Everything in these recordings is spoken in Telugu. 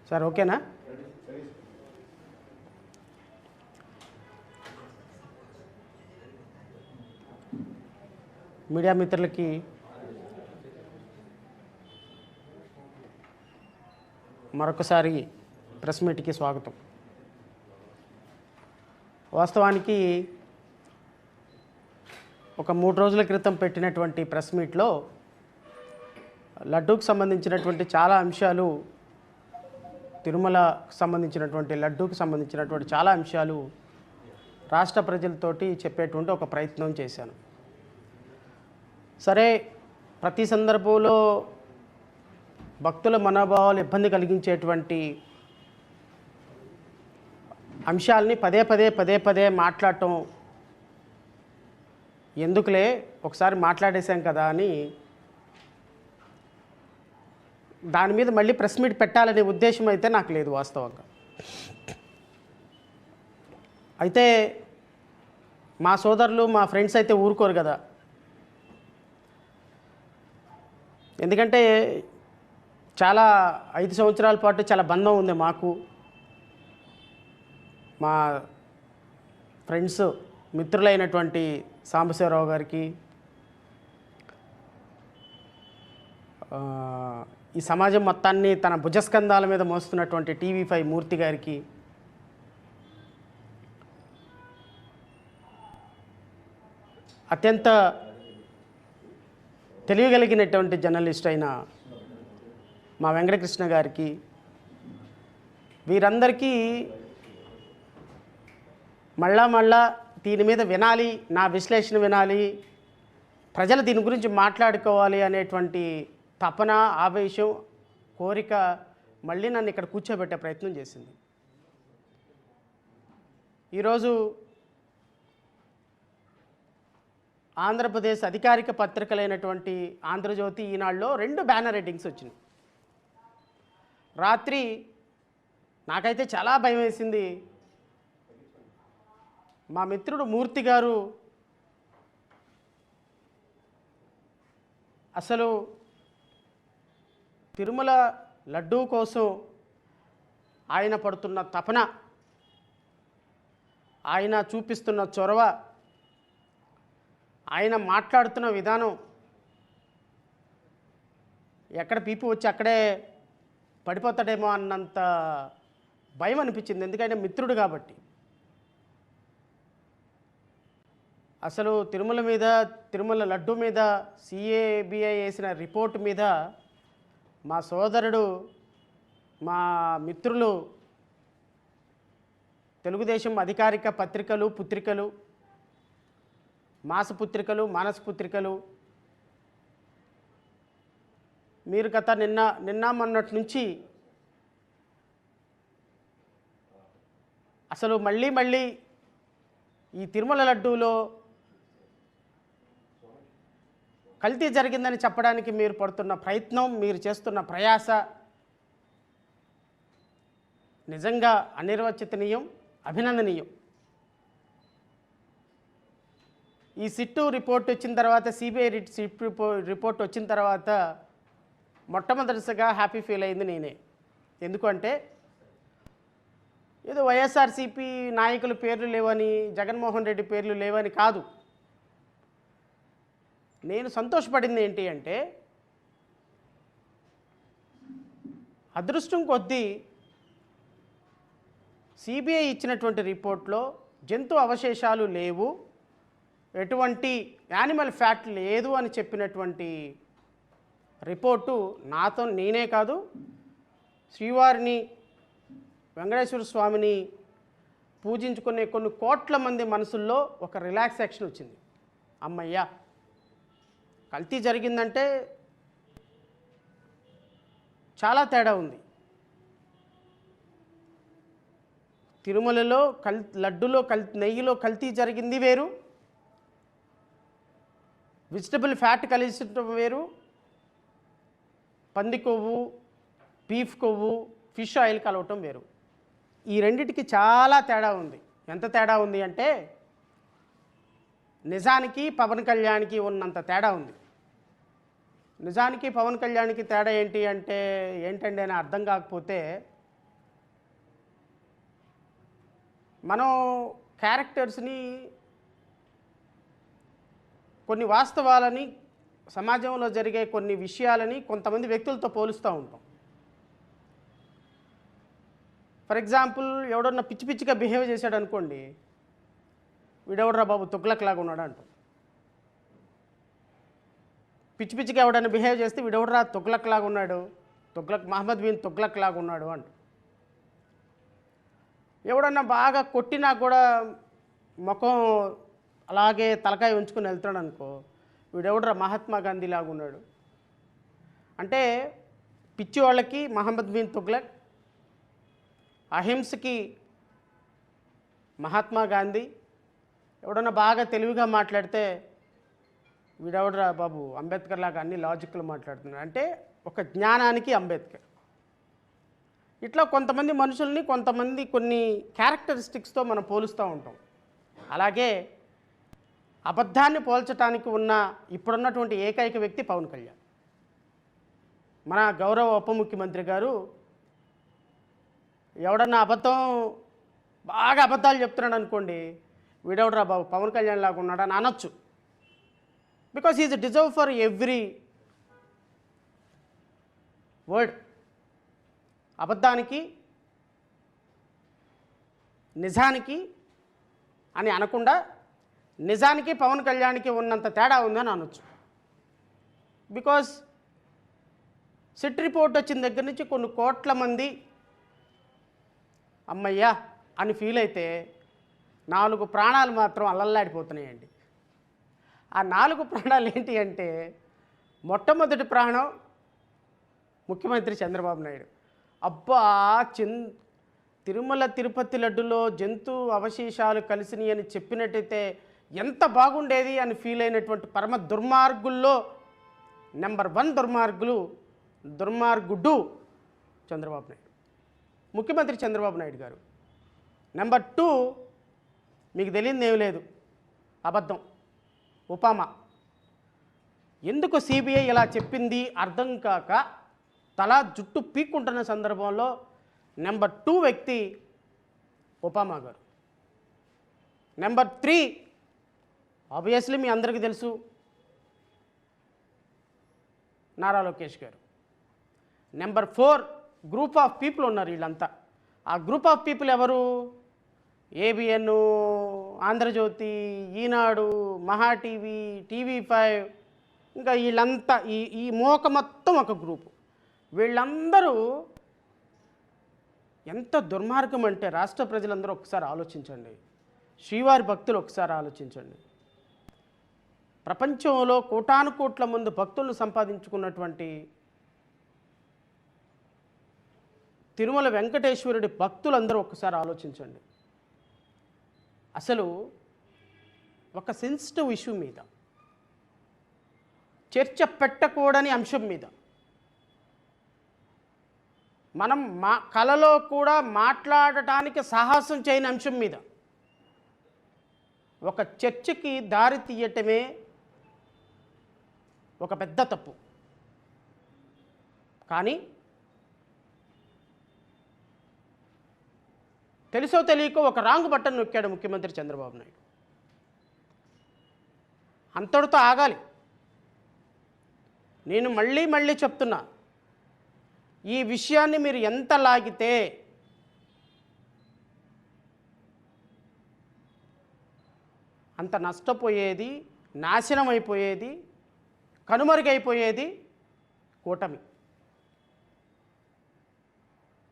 సార్ ఓకేనా? మీడియా మిత్రులకి మరొకసారి ప్రెస్ మీట్కి స్వాగతం. వాస్తవానికి ఒక 3 రోజుల క్రితం పెట్టినటువంటి ప్రెస్ మీట్లో లడ్డూకు సంబంధించినటువంటి చాలా అంశాలు, తిరుమలకు సంబంధించినటువంటి లడ్డూకు సంబంధించినటువంటి చాలా అంశాలు రాష్ట్ర ప్రజలతోటి చెప్పేటువంటి ఒక ప్రయత్నం చేశాను. సరే, ప్రతి సందర్భంలో భక్తుల మనోభావాలు ఇబ్బంది కలిగించేటువంటి అంశాలని పదే పదే మాట్లాడటం ఎందుకులే, ఒకసారి మాట్లాడేశాం కదా అని దాని మీద మళ్ళీ ప్రెస్ మీట్ పెట్టాలనే ఉద్దేశం అయితే నాకు లేదు వాస్తవంగా. అయితే మా సోదరులు, మా ఫ్రెండ్స్ అయితే ఊరుకోరు కదా. ఎందుకంటే చాలా 5 సంవత్సరాల పాటు చాలా బంధం ఉంది మాకు, మా ఫ్రెండ్స్ మిత్రులైనటువంటి సాంబశివరావు గారికి, ఈ సమాజం మొత్తాన్ని తన భుజస్కంధాల మీద మోస్తున్నటువంటి టీవీ5 మూర్తి గారికి, అత్యంత తెలియగలిగినటువంటి జర్నలిస్ట్ అయిన మా వెంకటకృష్ణ గారికి, వీరందరికీ మళ్ళా దీని మీద వినాలి, నా విశ్లేషణ వినాలి, ప్రజలు దీని గురించి మాట్లాడుకోవాలి అనేటువంటి తపన, ఆవేశం, కోరిక మళ్ళీ నన్ను ఇక్కడ కూర్చోబెట్టే ప్రయత్నం చేసింది. ఈరోజు ఆంధ్రప్రదేశ్ అధికారిక పత్రికలైనటువంటి ఆంధ్రజ్యోతి, ఈనాడులో 2 బ్యానర్ హెడ్డింగ్స్ వచ్చినాయి. రాత్రి నాకైతే చాలా భయం వేసింది. మా మిత్రుడు మూర్తి గారు అసలు తిరుమల లడ్డూ కోసం ఆయన పడుతున్న తపన, ఆయన చూపిస్తున్న చొరవ, ఆయన మాట్లాడుతున్న విధానం, ఎక్కడ పీపి వచ్చి అక్కడే పడిపోతాడేమో అన్నంత భయం అనిపించింది. ఎందుకంటే మిత్రుడు కాబట్టి. అసలు తిరుమల లడ్డు మీద సిఏబిఐ వేసిన రిపోర్టు మీద మా సోదరుడు, మా మిత్రులు, తెలుగుదేశం అధికారిక పత్రికలు, పుత్రికలు, మాసపుత్రికలు, మానసపుత్రికలు, మీరు గత నిన్న మొన్నటి నుంచి అసలు మళ్ళీ ఈ తిరుమల లడ్డూలో కల్తీ జరిగిందని చెప్పడానికి మీరు పడుతున్న ప్రయత్నం, మీరు చేస్తున్న ప్రయాస నిజంగా అనిర్వచనీయం, అభినందనీయం. ఈ సిట్టు రిపోర్ట్ వచ్చిన తర్వాత, సిబిఐ రిపోర్ట్ వచ్చిన తర్వాత మొట్టమొదటిసారిగా హ్యాపీ ఫీల్ అయింది నేనే. ఎందుకంటే ఏదో వైఎస్ఆర్సీపీ నాయకుల పేర్లు లేవని, జగన్మోహన్ రెడ్డి పేర్లు లేవని కాదు. నేను సంతోషపడింది ఏంటి అంటే, అదృష్టం కొద్దీ సిబిఐ ఇచ్చినటువంటి రిపోర్ట్లో జంతు అవశేషాలు లేవు, ఎటువంటి యానిమల్ ఫ్యాట్ లేదు అని చెప్పినటువంటి రిపోర్టు నాతో నేనే కాదు, శ్రీవారిని, వెంకటేశ్వర స్వామిని పూజించుకునే కొన్ని కోట్ల మంది మనసుల్లో ఒక రిలాక్సేషన్ వచ్చింది. అమ్మయ్యా, కల్తీ జరిగిందంటే చాలా తేడా ఉంది. తిరుమలలో లడ్డులో నెయ్యిలో కల్తీ జరిగింది వేరు, వెజిటబుల్ ఫ్యాట్ కలిసడం వేరు, పంది కొవ్వు, బీఫ్ కొవ్వు, ఫిష్ ఆయిల్ కలవటం వేరు. ఈ రెండిటికి చాలా తేడా ఉంది. ఎంత తేడా ఉంది అంటే, నిజానికి పవన్ కళ్యాణ్కి ఉన్నంత తేడా ఉంది. నిజానికి పవన్ కళ్యాణ్కి తేడా ఏంటి అంటే ఏంటండి అని అర్థం కాకపోతే, మనం క్యారెక్టర్స్ని, కొన్ని వాస్తవాలని, సమాజంలో జరిగే కొన్ని విషయాలని కొంతమంది వ్యక్తులతో పోలుస్తూ ఉంటాం. ఫర్ ఎగ్జాంపుల్, ఎవడన్నా పిచ్చి పిచ్చిగా బిహేవ్ చేశాడు అనుకోండి, వీడెవడరా బాబు తుగ్లక్ లాగా ఉన్నాడు అంటాం. పిచ్చి పిచ్చిగా ఎవడన్నా బిహేవ్ చేస్తే వీడెవడరా తుగ్లక్ లాగా ఉన్నాడు, మహమ్మద్ బిన్ తుగ్లక్ లాగా ఉన్నాడు అంట. ఎవడన్నా బాగా కొట్టినా కూడా ముఖం అలాగే తలకాయ ఉంచుకుని వెళ్తాడు అనుకో, వీడెవడరా మహాత్మా గాంధీ లాగా ఉన్నాడు. అంటే పిచ్చి వాళ్ళకి మహమ్మద్ బిన్ తుగ్లక్, అహింసకి మహాత్మా గాంధీ, ఎవడన్నా బాగా తెలివిగా మాట్లాడితే వీడెవడరా బాబు అంబేద్కర్ లాగా అన్ని లాజిక్లు మాట్లాడుతున్నాడు అంటే ఒక జ్ఞానానికి అంబేద్కర్. ఇట్లా కొంతమంది మనుషుల్ని కొంతమంది కొన్ని క్యారెక్టరిస్టిక్స్తో మనం పోలుస్తూ ఉంటాం. అలాగే అబద్ధాన్ని పోల్చడానికి ఉన్న ఇప్పుడున్నటువంటి ఏకైక వ్యక్తి పవన్ కళ్యాణ్. మన గౌరవ ఉప ముఖ్యమంత్రి గారు ఎవడన్నా బాగా అబద్ధాలు చెప్తున్నాడు అనుకోండి, వీడెవడరా బాబు పవన్ కళ్యాణ్ లాగా ఉన్నాడు అని అనొచ్చు. Because is deserve for every word. అబద్ధానికి నిజానికి అని అనకుండా నిజానికి పవన్ కళ్యాణ్కి ఉన్నంత తేడా ఉందని అనొచ్చు. బికాస్ సిట్ రిపోర్ట్ వచ్చిన దగ్గర నుంచి కొన్ని కోట్ల మంది అమ్మయ్యా అని ఫీల్ అయితే 4 ప్రాణాలు మాత్రం అల్లల్లాడిపోతున్నాయండి. ఆ 4 ప్రాణాలు ఏంటి అంటే, మొట్టమొదటి ప్రాణం ముఖ్యమంత్రి చంద్రబాబు నాయుడు. అబ్బా, తిరుమల తిరుపతి లడ్డులో జంతు అవశేషాలు కలిసినాయి అని చెప్పినట్టయితే ఎంత బాగుండేది అని ఫీల్ అయినటువంటి పరమ దుర్మార్గుల్లో నెంబర్ 1 దుర్మార్గుడు చంద్రబాబు నాయుడు, ముఖ్యమంత్రి చంద్రబాబు నాయుడు గారు. నెంబర్ 2 మీకు తెలియదు ఏం లేదు, అబద్ధం. ఉపామా ఎందుకు సిబిఐ ఇలా చెప్పింది అర్థం కాక తల జుట్టు పీక్కుంటున్న సందర్భంలో నెంబర్ 2 వ్యక్తి ఉపామా గారు. నెంబర్ 3 ఆబ్వియస్లీ మీ అందరికీ తెలుసు, నారా లోకేష్ గారు. నెంబర్ 4 గ్రూప్ ఆఫ్ పీపుల్ ఉన్నారు వీళ్ళంతా. ఆ గ్రూప్ ఆఫ్ పీపుల్ ఎవరు? ఏబిఎన్, ఆంధ్రజ్యోతి, ఈనాడు, మహా టీవీ, టీవీ5, ఇంకా వీళ్ళంతా ఈ మోక మొత్తం ఒక గ్రూపు. వీళ్ళందరూ ఎంత దుర్మార్గం అంటే రాష్ట్ర ప్రజలందరూ ఒకసారి ఆలోచించండి. శ్రీవారి భక్తులు ఒకసారి ఆలోచించండి. ప్రపంచంలో కోటాను కోట్ల మంది భక్తులను సంపాదించుకున్నటువంటి తిరుమల వెంకటేశ్వరుడి భక్తులందరూ ఒకసారి ఆలోచించండి. అసలు ఒక సెన్సిటివ్ ఇష్యూ మీద, చర్చ పెట్టకూడని అంశం మీద, మనం కలలో కూడా మాట్లాడటానికి సాహసం చేయని అంశం మీద ఒక చర్చకి దారి తీయటమే ఒక పెద్ద తప్పు. కానీ తెలుసో తెలియకో ఒక రాంగ్ బటన్ నొక్కాడు ముఖ్యమంత్రి చంద్రబాబు నాయుడు. అంతటితో ఆగాలి. నేను మళ్ళీ చెప్తున్నా, ఈ విషయాన్ని మీరు ఎంత లాగితే అంత నష్టపోయేది, నాశనం అయిపోయేది, కనుమరుగైపోయేది కూటమి.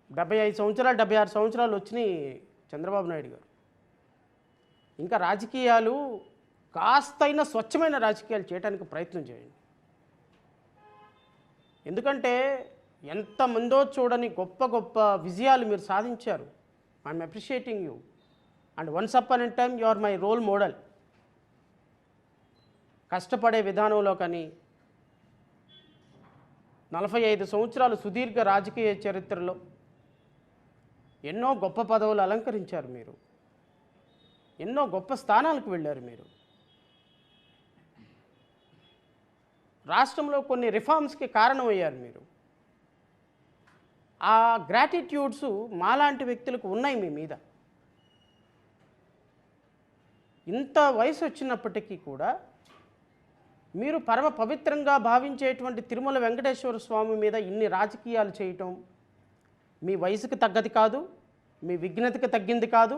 75 సంవత్సరాలు 76 సంవత్సరాలు వచ్చినాయి చంద్రబాబు నాయుడు గారు. ఇంకా రాజకీయాలు కాస్తైనా స్వచ్ఛమైన రాజకీయాలు చేయడానికి ప్రయత్నం చేయండి. ఎందుకంటే ఎంతమందో చూడని గొప్ప గొప్ప విజయాలు మీరు సాధించారు. I'm appreciating you and once upon a time you are my role model. కష్టపడే విధానంలో కానీ 45 సంవత్సరాలు సుదీర్ఘ రాజకీయ చరిత్రలో ఎన్నో గొప్ప పదవులు అలంకరించారు మీరు. ఎన్నో గొప్ప స్థానాలకు వెళ్ళారు మీరు. రాష్ట్రంలో కొన్ని రిఫార్మ్స్కి కారణమయ్యారు మీరు. ఆ గ్రాటిట్యూడ్స్ మాలాంటి వ్యక్తులకు ఉన్నాయి మీ మీద. ఇంత వయసు వచ్చినప్పటికీ కూడా మీరు పరమ పవిత్రంగా భావించేటువంటి తిరుమల వెంకటేశ్వర స్వామి మీద ఇన్ని రాజకీయాలు చేయటం మీ వయసుకు తగ్గది కాదు, మీ విఘ్నతకి తగ్గింది కాదు,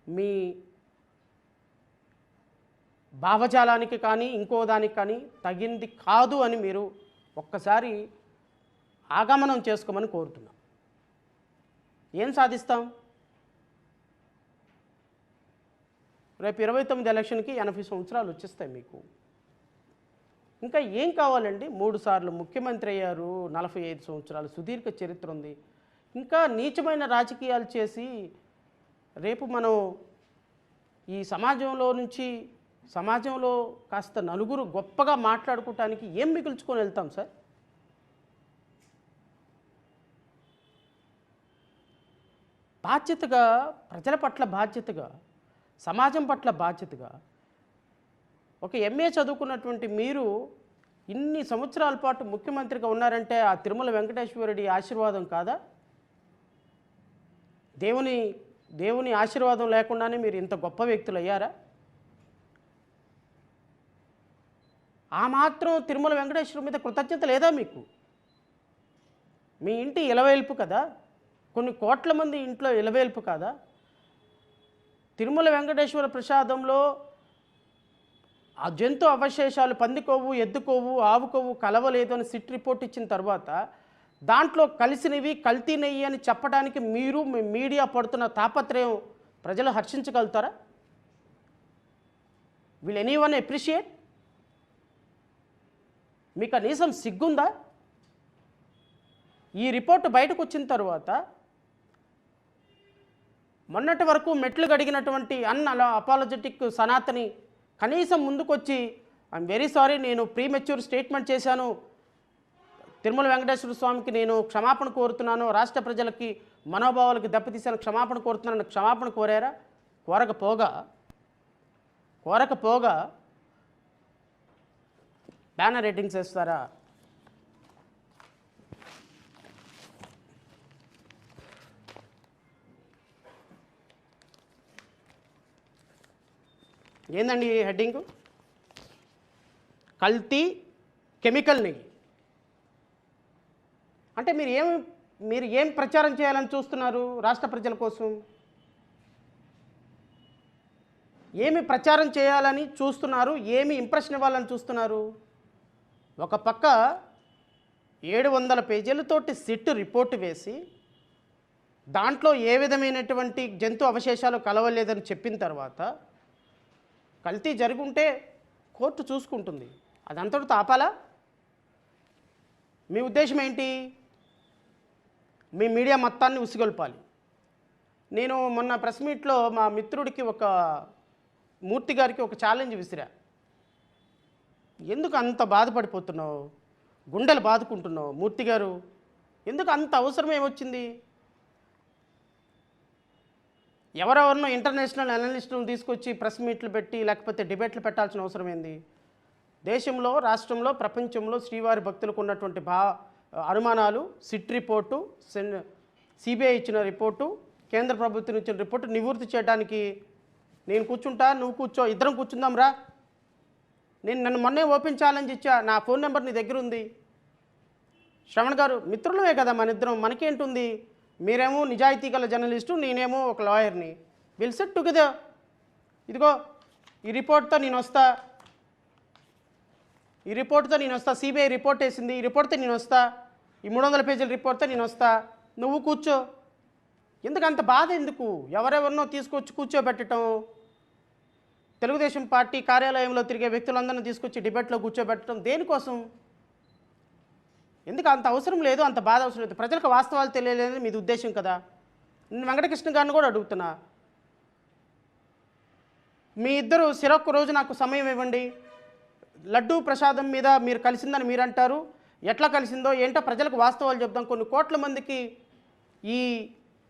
మీ భావజాలానికి కానీ ఇంకో దానికి కానీ తగింది కాదు అని మీరు ఒక్కసారి ఆగమనం చేసుకోమని కోరుతున్నాం. ఏం సాధిస్తాం? రేపు 29 ఎలక్షన్కి 80 సంవత్సరాలు వచ్చేస్తాయి మీకు. ఇంకా ఏం కావాలండి? 3 సార్లు ముఖ్యమంత్రి అయ్యారు, 45 సంవత్సరాలు సుదీర్ఘ చరిత్ర ఉంది. ఇంకా నీచమైన రాజకీయాలు చేసి రేపు మనం ఈ సమాజంలో కాస్త నలుగురు గొప్పగా మాట్లాడుకోవటానికి ఏం మిగుల్చుకొని వెళ్తాం సార్? బాధ్యతగా, ప్రజల పట్ల బాధ్యతగా, సమాజం పట్ల బాధ్యతగా ఒక ఎంఏ చదువుకున్నటువంటి మీరు ఇన్ని సంవత్సరాల పాటు ముఖ్యమంత్రిగా ఉన్నారంటే ఆ తిరుమల వెంకటేశ్వరుడి ఆశీర్వాదం కాదా? దేవుని ఆశీర్వాదం లేకుండానే మీరు ఇంత గొప్ప వ్యక్తులు అయ్యారా? ఆ మాత్రం తిరుమల వెంకటేశ్వరుడి మీద కృతజ్ఞత లేదా మీకు? మీ ఇంటి ఇలవేల్పు కదా, కొన్ని కోట్ల మంది ఇంట్లో ఇలవేల్పు కాదా? తిరుమల వెంకటేశ్వర ప్రసాదంలో ఆ జంతు అవశేషాలు పంది కొవ్వు, ఎద్దు కొవ్వు, ఆవు కొవ్వు కలవలేదు అని సిట్ రిపోర్ట్ ఇచ్చిన తర్వాత దాంట్లో కలిసినవి కల్తీ నెయ్యి అని చెప్పడానికి మీరు మీ మీడియా పడుతున్న తాపత్రయం ప్రజలు హర్షించగలుగుతారా? Will anyone appreciate? మీకు కనీసం సిగ్గుందా? ఈ రిపోర్టు బయటకు వచ్చిన తర్వాత మొన్నటి వరకు మెట్లు గడిగినటువంటి అపాలజెటిక్ సనాతని కనీసం ముందుకొచ్చి ఐఎమ్ వెరీ సారీ, నేను ప్రీమెచ్యూర్ స్టేట్మెంట్ చేశాను, తిరుమల వెంకటేశ్వర స్వామికి నేను క్షమాపణ కోరుతున్నాను, రాష్ట్ర ప్రజలకి మనోభావాలకి దెబ్బతీశాను, క్షమాపణ కోరుతున్నాను, క్షమాపణ కోరారా? కోరకపోగా బ్యానర్ రేటింగ్స్ వేస్తారా? ఏందండి ఈ హెడ్డింగు? కల్తీ కెమికల్ నెయ్యి అంటే మీరు ఏం ప్రచారం చేయాలని చూస్తున్నారు? రాష్ట్ర ప్రజల కోసం ఏమి ప్రచారం చేయాలని చూస్తున్నారు? ఏమి ఇంప్రెషన్ ఇవ్వాలని చూస్తున్నారు? ఒక పక్క 700 పేజీలతోటి సిట్ రిపోర్టు వేసి దాంట్లో ఏ విధమైనటువంటి జంతు అవశేషాలు కలవలేదని చెప్పిన తర్వాత కల్తీ జరుగుంటే కోర్టు చూసుకుంటుంది, అదంతటితో ఆపాలా? మీ ఉద్దేశం ఏంటి? మీ మీడియా మొత్తాన్ని ఉసిగొల్పాలి. నేను మొన్న ప్రెస్ మీట్లో మా మిత్రుడికి, ఒక మూర్తి గారికి ఒక ఛాలెంజ్ విసిరా. ఎందుకు అంత బాధపడిపోతున్నావు, గుండెలు బాదుకుంటున్నావు మూర్తి గారు? ఎందుకు అంత అవసరం ఏమొచ్చింది? ఎవరెవరినో ఇంటర్నేషనల్ అనలిస్టులను తీసుకొచ్చి ప్రెస్ మీట్లు పెట్టి లేకపోతే డిబేట్లు పెట్టాల్సిన అవసరం ఏంది? దేశంలో, రాష్ట్రంలో, ప్రపంచంలో శ్రీవారి భక్తులకు ఉన్నటువంటి అనుమానాలు సిట్ రిపోర్టు, సిబిఐ ఇచ్చిన రిపోర్టు, కేంద్ర ప్రభుత్వం ఇచ్చిన రిపోర్టు నివృత్తి చేయడానికి నేను కూర్చుంటా, నువ్వు కూర్చో, ఇద్దరం కూర్చుందాం రా. నన్ను మొన్నే ఓపెన్ ఛాలెంజ్ ఇచ్చా, నా ఫోన్ నెంబర్ నీ దగ్గర ఉంది. శ్రవణ్ గారు మిత్రులమే కదా మన ఇద్దరం, మనకేంటుంది? మీరేమో నిజాయితీ గల జర్నలిస్టు, నేనేమో ఒక లాయర్ని. Will set together. ఇదిగో ఈ రిపోర్ట్తో నేను వస్తా, సిబిఐ రిపోర్ట్ వేసింది, ఈ రిపోర్ట్తో నేను వస్తా, ఈ 300 పేజీల రిపోర్ట్తో నేను వస్తా, నువ్వు కూర్చో. ఎందుకు అంత బాధ? ఎందుకు ఎవరెవరినో తీసుకొచ్చి కూర్చోబెట్టడం? తెలుగుదేశం పార్టీ కార్యాలయంలో తిరిగే వ్యక్తులందరినీ తీసుకొచ్చి డిబేట్లో కూర్చోబెట్టడం దేనికోసం? ఎందుకు అంత అవసరం లేదు, అంత బాధ అవసరం లేదు. ప్రజలకు వాస్తవాలు తెలియలేదని మీది ఉద్దేశం కదా. నేను వెంకటకృష్ణ గారిని కూడా అడుగుతున్నా, మీ ఇద్దరు సిరొక్క రోజు నాకు సమయం ఇవ్వండి. లడ్డూ ప్రసాదం మీద మీరు కలిసిందని మీరు అంటారు, ఎట్లా కలిసిందో ఏంటో ప్రజలకు వాస్తవాలు చెప్దాం. కొన్ని కోట్ల మందికి ఈ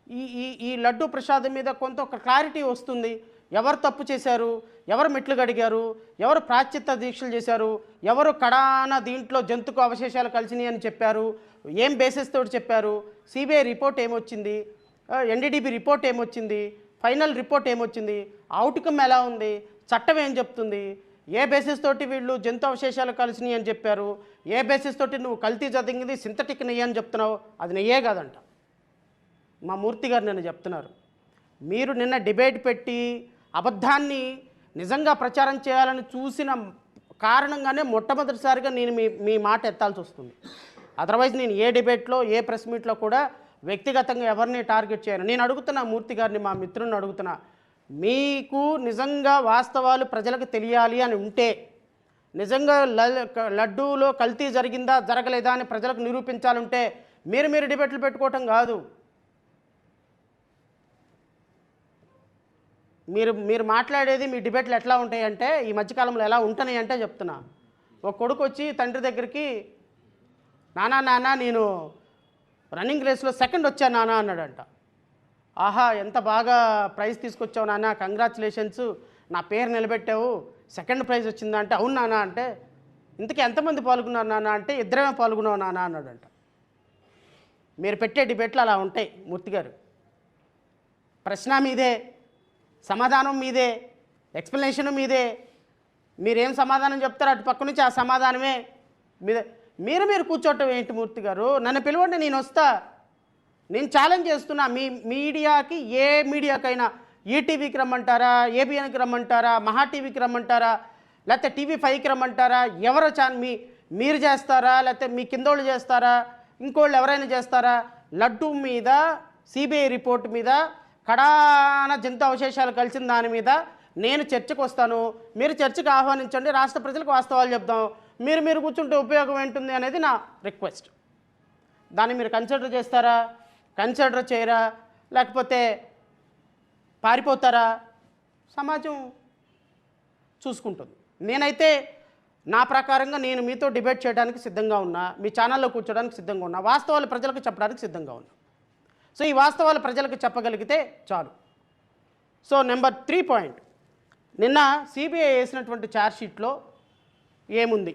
ఈ ఈ లడ్డూ ప్రసాదం మీద కొంత ఒక క్లారిటీ వస్తుంది. ఎవరు తప్పు చేశారు, ఎవరు మెట్లు గడిగారు, ఎవరు ప్రాశ్చిత్త దీక్షలు చేశారు, ఎవరు కడాన దీంట్లో జంతుకు అవశేషాలు కలిసినాయి అని చెప్పారు, ఏం బేసిస్ తోటి చెప్పారు, సిబిఐ రిపోర్ట్ ఏమొచ్చింది, ఎన్డీడీబీ రిపోర్ట్ ఏమొచ్చింది, ఫైనల్ రిపోర్ట్ ఏమొచ్చింది, అవుట్కమ్ ఎలా ఉంది, చట్టం ఏం చెప్తుంది, ఏ బేసిస్ తోటి వీళ్ళు జంతు అవశేషాలు కలిసినాయి అని చెప్పారు, ఏ బేసిస్ తోటి నువ్వు కల్తీ జరిగింది సింథటిక్ నెయ్యి అని చెప్తున్నావు, అది నెయ్యే కాదంట. మా మూర్తి గారు నిన్న చెప్తున్నారు, మీరు నిన్న డిబేట్ పెట్టి అబద్ధాన్ని నిజంగా ప్రచారం చేయాలని చూసిన కారణంగానే మొట్టమొదటిసారిగా నేను మీ మాట ఎత్తాల్సి వస్తుంది. అదర్వైజ్ నేను ఏ డిబేట్లో ఏ ప్రెస్ మీట్లో కూడా వ్యక్తిగతంగా ఎవరిని టార్గెట్ చేయను. నేను అడుగుతున్నా మూర్తి గారిని, మా మిత్రుని అడుగుతున్నా, మీకు నిజంగా వాస్తవాలు ప్రజలకు తెలియాలి అని ఉంటే, నిజంగా లడ్డూలో కల్తీ జరిగిందా జరగలేదా అని ప్రజలకు నిరూపించాలంటే మీరు డిబేట్లు పెట్టుకోవటం కాదు. మీరు మాట్లాడేది మీ డిబేట్లు ఎట్లా ఉంటాయంటే, ఈ మధ్యకాలంలో ఎలా ఉంటున్నాయి అంటే చెప్తున్నా. ఒక కొడుకు వచ్చి తండ్రి దగ్గరికి, నానా నేను రన్నింగ్ రేస్లో సెకండ్ వచ్చాను నాన్న అన్నాడంట. ఆహా, ఎంత బాగా ప్రైజ్ తీసుకొచ్చావు నాన్న, కంగ్రాచులేషన్స్, నా పేరు నిలబెట్టావు, సెకండ్ ప్రైజ్ వచ్చిందా అంటే, అవును నాన్న అంటే, ఇంతకీ ఎంతమంది పాల్గొన్నారు నాన్న అంటే, ఇద్దరమే పాల్గొన్నావు నాన్న అన్నాడంట. మీరు పెట్టే డిబేట్లు అలా ఉంటాయి మూర్తి గారు. ప్రశ్న మీదే, సమాధానం మీదే, ఎక్స్ప్లెనేషను మీదే. మీరేం సమాధానం చెప్తారో అటు పక్క నుంచి ఆ సమాధానమే మీదే. మీరు కూర్చోవటం ఏంటి మూర్తి గారు? నన్ను పిలవండి, నేను వస్తా. నేను ఛాలెంజ్ చేస్తున్నా, మీ మీడియాకి, ఏ మీడియాకైనా, ఈటీవీకి రమ్మంటారా, ఏబిఎన్కి రమ్మంటారా, మహా టీవీకి రమ్మంటారా, లేకపోతే TV5కి రమ్మంటారా, ఎవరో మీరు చేస్తారా, లేకపోతే మీ కిందోళ్ళు చేస్తారా, ఇంకోళ్ళు ఎవరైనా చేస్తారా? లడ్డూ మీద సిబిఐ రిపోర్ట్ మీద కడాన జంతు అవశేషాలు కలిసిన దాని మీద నేను చర్చకు వస్తాను. మీరు చర్చకు ఆహ్వానించండి, రాష్ట్ర ప్రజలకు వాస్తవాలు చెప్దాం. మీరు కూర్చుంటే ఉపయోగం ఏంటుంది అనేది నా రిక్వెస్ట్. దాన్ని మీరు కన్సిడర్ చేస్తారా, కన్సిడర్ చేయరా, లేకపోతే పారిపోతారా, సమాజం చూసుకుంటుంది. నేనైతే నా ప్రకారంగా నేను మీతో డిబేట్ చేయడానికి సిద్ధంగా ఉన్నా, మీ ఛానల్లో కూర్చోడానికి సిద్ధంగా ఉన్నా, వాస్తవాలు ప్రజలకు చెప్పడానికి సిద్ధంగా ఉన్నా. సో ఈ వాస్తవాలు ప్రజలకు చెప్పగలిగితే చాలు. సో నెంబర్ 3 పాయింట్, నిన్న సిబిఐ వేసినటువంటి ఛార్జ్షీట్లో ఏముంది?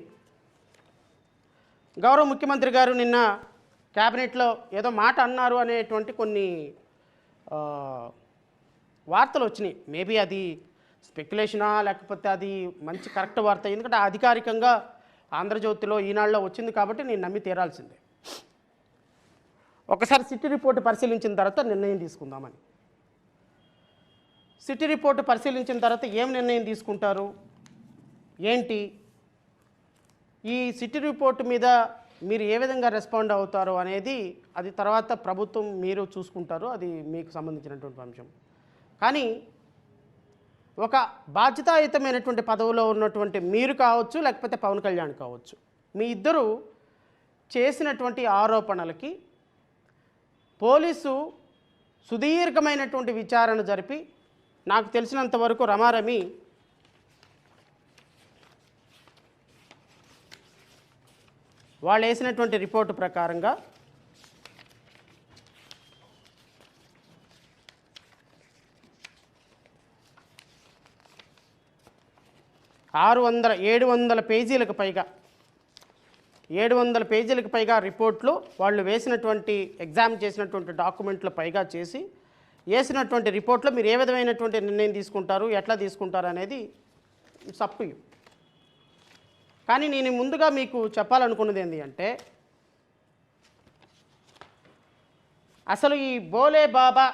గౌరవ ముఖ్యమంత్రి గారు నిన్న క్యాబినెట్లో ఏదో మాట అన్నారు అనేటువంటి కొన్ని వార్తలు వచ్చినాయి. మేబీ అది స్పెక్యులేషనా, లేకపోతే అది మంచి కరెక్ట్ వార్త, ఎందుకంటే అధికారికంగా ఆంధ్రజ్యోతిలో, ఈనాడులో వచ్చింది కాబట్టి నేను నమ్మి తీరాల్సిందే. ఒకసారి సిటీ రిపోర్టు పరిశీలించిన తర్వాత నిర్ణయం తీసుకుందామని. సిటీ రిపోర్టు పరిశీలించిన తర్వాత ఏం నిర్ణయం తీసుకుంటారు ఏంటి, ఈ సిటీ రిపోర్టు మీద మీరు ఏ విధంగా రెస్పాండ్ అవుతారు అనేది అది తర్వాత ప్రభుత్వం మీరు చూసుకుంటారు, అది మీకు సంబంధించినటువంటి అంశం. కానీ ఒక బాధ్యతాయుతమైనటువంటి పదవిలో ఉన్నటువంటి మీరు కావచ్చు, లేకపోతే పవన్ కళ్యాణ్ కావచ్చు, మీ ఇద్దరు చేసినటువంటి ఆరోపణలకి పోలీసు సుదీర్ఘమైనటువంటి విచారణ జరిపి, నాకు తెలిసినంత వరకు రమారమి వాళ్ళు వేసినటువంటి రిపోర్టు ప్రకారంగా 700 పేజీలకు పైగా 700 పేజీలకు పైగా రిపోర్ట్లు వాళ్ళు వేసినటువంటి, ఎగ్జామ్ చేసినటువంటి డాక్యుమెంట్లు పైగా చేసి వేసినటువంటి రిపోర్ట్లో మీరు ఏ విధమైనటువంటి నిర్ణయం తీసుకుంటారు, ఎట్లా తీసుకుంటారు అనేది ఇట్స్ అప్ టు యూ. కానీ నేను ముందుగా మీకు చెప్పాలనుకున్నది ఏంటి అంటే, అసలు ఈ బోలే బాబా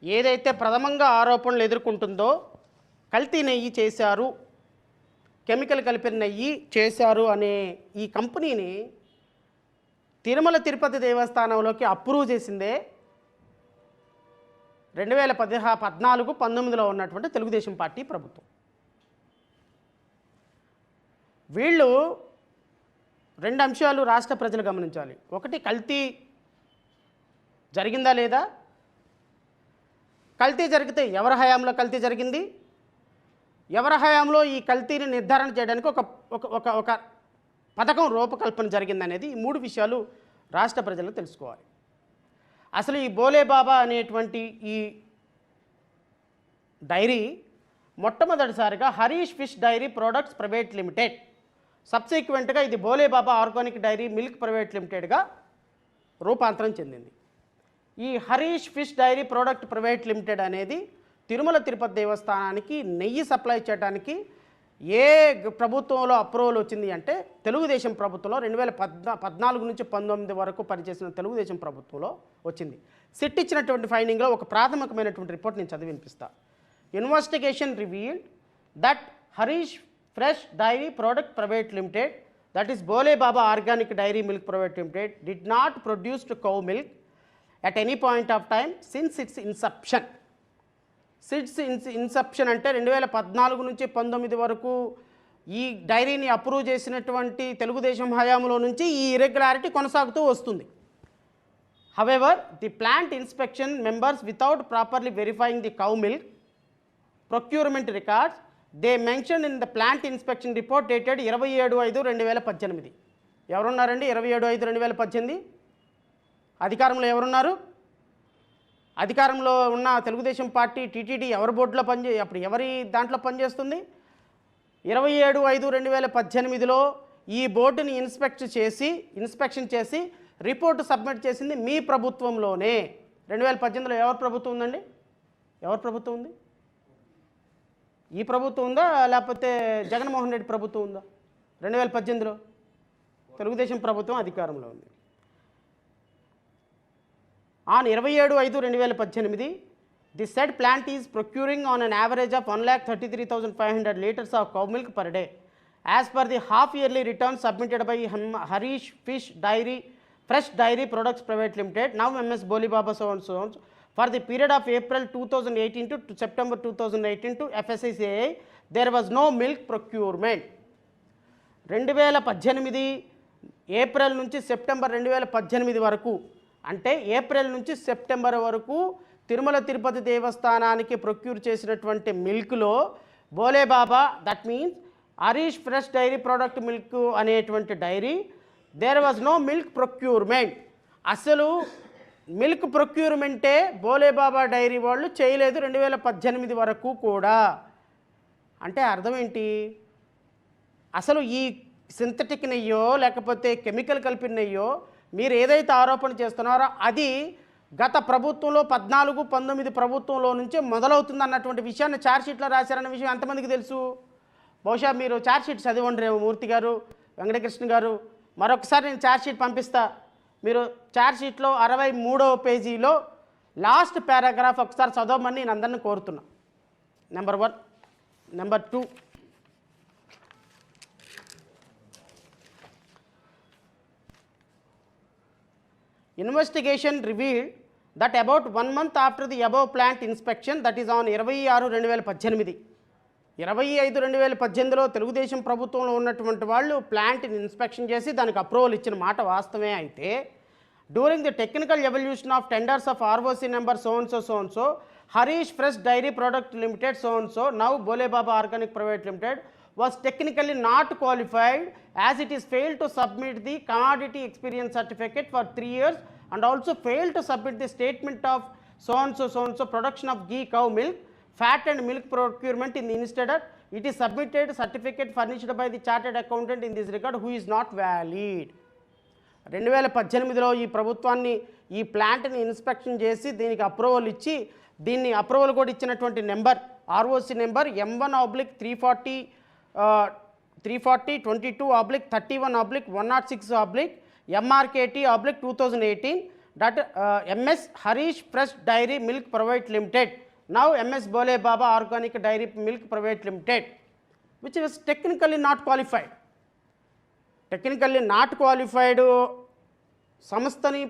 ఏదైతే ప్రథమంగా ఆరోపణలు ఎదుర్కొంటుందో, కల్తీ నెయ్యి చేశారు, కెమికల్ కలిపిన నెయ్యి చేశారు అనే ఈ కంపెనీని తిరుమల తిరుపతి దేవస్థానంలోకి అప్రూవ్ చేసిందే 2014-19లో ఉన్నటువంటి తెలుగుదేశం పార్టీ ప్రభుత్వం. వీళ్ళు 2 అంశాలు రాష్ట్ర ప్రజలు గమనించాలి. ఒకటి, కల్తీ జరిగిందా లేదా, కల్తీ జరిగితే ఎవరి హయాంలో కల్తీ జరిగింది, ఎవరి హయాంలో ఈ కల్తీని నిర్ధారణ చేయడానికి ఒక పథకం రూపకల్పన జరిగిందనేది, ఈ 3 విషయాలు రాష్ట్ర ప్రజలు తెలుసుకోవాలి. అసలు ఈ బోలే బాబా అనేటువంటి ఈ డైరీ మొట్టమొదటిసారిగా Harish fish dairy products private limited, సబ్సిక్వెంట్గా ఇది Bhole Baba organic dairy milk private లిమిటెడ్గా రూపాంతరం చెందింది. ఈ Harish fish dairy product private limited అనేది తిరుమల తిరుపతి దేవస్థానానికి నెయ్యి సప్లై చేయడానికి ఏ ప్రభుత్వంలో అప్రూవల్ వచ్చింది అంటే తెలుగుదేశం ప్రభుత్వంలో 2014 నుంచి 19 వరకు పనిచేసిన తెలుగుదేశం ప్రభుత్వంలో వచ్చింది. సిట్ ఇచ్చినటువంటి ఫైండింగ్లో ఒక ప్రాథమికమైనటువంటి రిపోర్ట్ నేను చదివి వినిపిస్తా. Investigation revealed that Harish fresh dairy product private limited, that is Bole Baba organic dairy milk private limited, did not produced cow milk at any point of time since its inception. Inception అంటే 2014 నుంచి 19 వరకు ఈ డైరీని అప్రూవ్ చేసినటువంటి తెలుగుదేశం హయాంలో నుంచి ఈ ఇర్రెగ్యులారిటీ కొనసాగుతూ వస్తుంది. However the plant inspection members without properly verifying the cow milk procurement records they mention in the plant inspection report dated 27/5/2018. ఎవరున్నారండి 27/5/2018? అధికారంలో ఎవరున్నారు? అధికారంలో ఉన్న తెలుగుదేశం పార్టీ టీటీడీ ఎవరి బోర్డులో అప్పుడు ఎవరి దాంట్లో పనిచేస్తుంది? 27/5/2018లో ఈ బోర్డుని ఇన్స్పెక్షన్ చేసి రిపోర్టు సబ్మిట్ చేసింది మీ ప్రభుత్వంలోనే. 2018లో ఎవరి ప్రభుత్వం ఉందండి? ఎవరి ప్రభుత్వం ఉంది? ఈ ప్రభుత్వం ఉందా లేకపోతే జగన్మోహన్ రెడ్డి ప్రభుత్వం ఉందా? 2018లో తెలుగుదేశం ప్రభుత్వం అధికారంలో ఉంది. On 27/5/2018, the said plant is procuring on an average of 1,33,500 liters of cow milk per day. As per the half-yearly return submitted by Harish Fish Dairy, Fresh Dairy Products Private Limited, now MS Boli Baba so and so, for the period of April 2018 to September 2018 to FSSAI, there was no milk procurement. 2018 April నుంచి సెప్టెంబర్ 2018 వరకు, అంటే ఏప్రిల్ నుంచి సెప్టెంబర్ వరకు తిరుమల తిరుపతి దేవస్థానానికి ప్రొక్యూర్ చేసినటువంటి మిల్క్లో Bhole Baba, that means Harish fresh dairy product milk అనేటువంటి dairy, there was no milk procurement. అసలు మిల్క్ ప్రొక్యూర్మెంటే బోలే బాబా డైరీ వాళ్ళు చేయలేదు 2018 వరకు కూడా. అంటే అర్థం ఏంటి? అసలు ఈ సింథటిక్ నెయ్యో లేకపోతే కెమికల్ కలిపిన నెయ్యో మీరు ఏదైతే ఆరోపణ చేస్తున్నారో అది గత ప్రభుత్వంలో 14-19 ప్రభుత్వంలో నుంచే మొదలవుతుంది అన్నటువంటి విషయాన్ని ఛార్జ్షీట్లో రాశారన్న విషయం ఎంతమందికి తెలుసు? బహుశా మీరు ఛార్జ్షీట్ చదివండి మూర్తి గారు, వెంకటకృష్ణ గారు. మరొకసారి నేను ఛార్జ్షీట్ పంపిస్తా. మీరు ఛార్జ్షీట్లో 63వ పేజీలో లాస్ట్ పారాగ్రాఫ్ ఒకసారి చదవమని నేను అందరినీ కోరుతున్నా. Number 1. Number 2, investigation revealed that about 1 month after the above plant inspection, that is on 26/2018, 25/2018లో Telugu Desam ప్రభుత్వంలో ఉన్నటువంటి వాళ్ళు ప్లాంట్ని ఇన్స్పెక్షన్ చేసి దానికి అప్రూవల్ ఇచ్చిన మాట వాస్తవమే అయితే, during the technical evaluation of tenders of ROC number so and so Harish fresh dairy product limited so and so, now Bole Baba organic private limited, was technically not qualified as it is failed to submit the commodity experience certificate for 3 years and also failed to submit the statement of so and so production of ghee, cow milk, fat and milk procurement in the instead it is submitted certificate furnished by the chartered accountant in this regard who is not valid. 2018లో ఈ ప్రభుత్వాన్ని ఈ ప్లాంట్ని ఇన్స్పెక్షన్ చేసి దీనికి అప్రూవల్ ఇచ్చి దీన్ని అప్రూవల్ కూడా ఇచ్చినటువంటి number ROC number M1/340 340/21/106/MRKT/2018, that MS Harish Fresh Dairy Milk Private Limited, now MS Bole Baba Organic Dairy Milk Private Limited, which was technically not qualified. Technically not qualified సంస్థని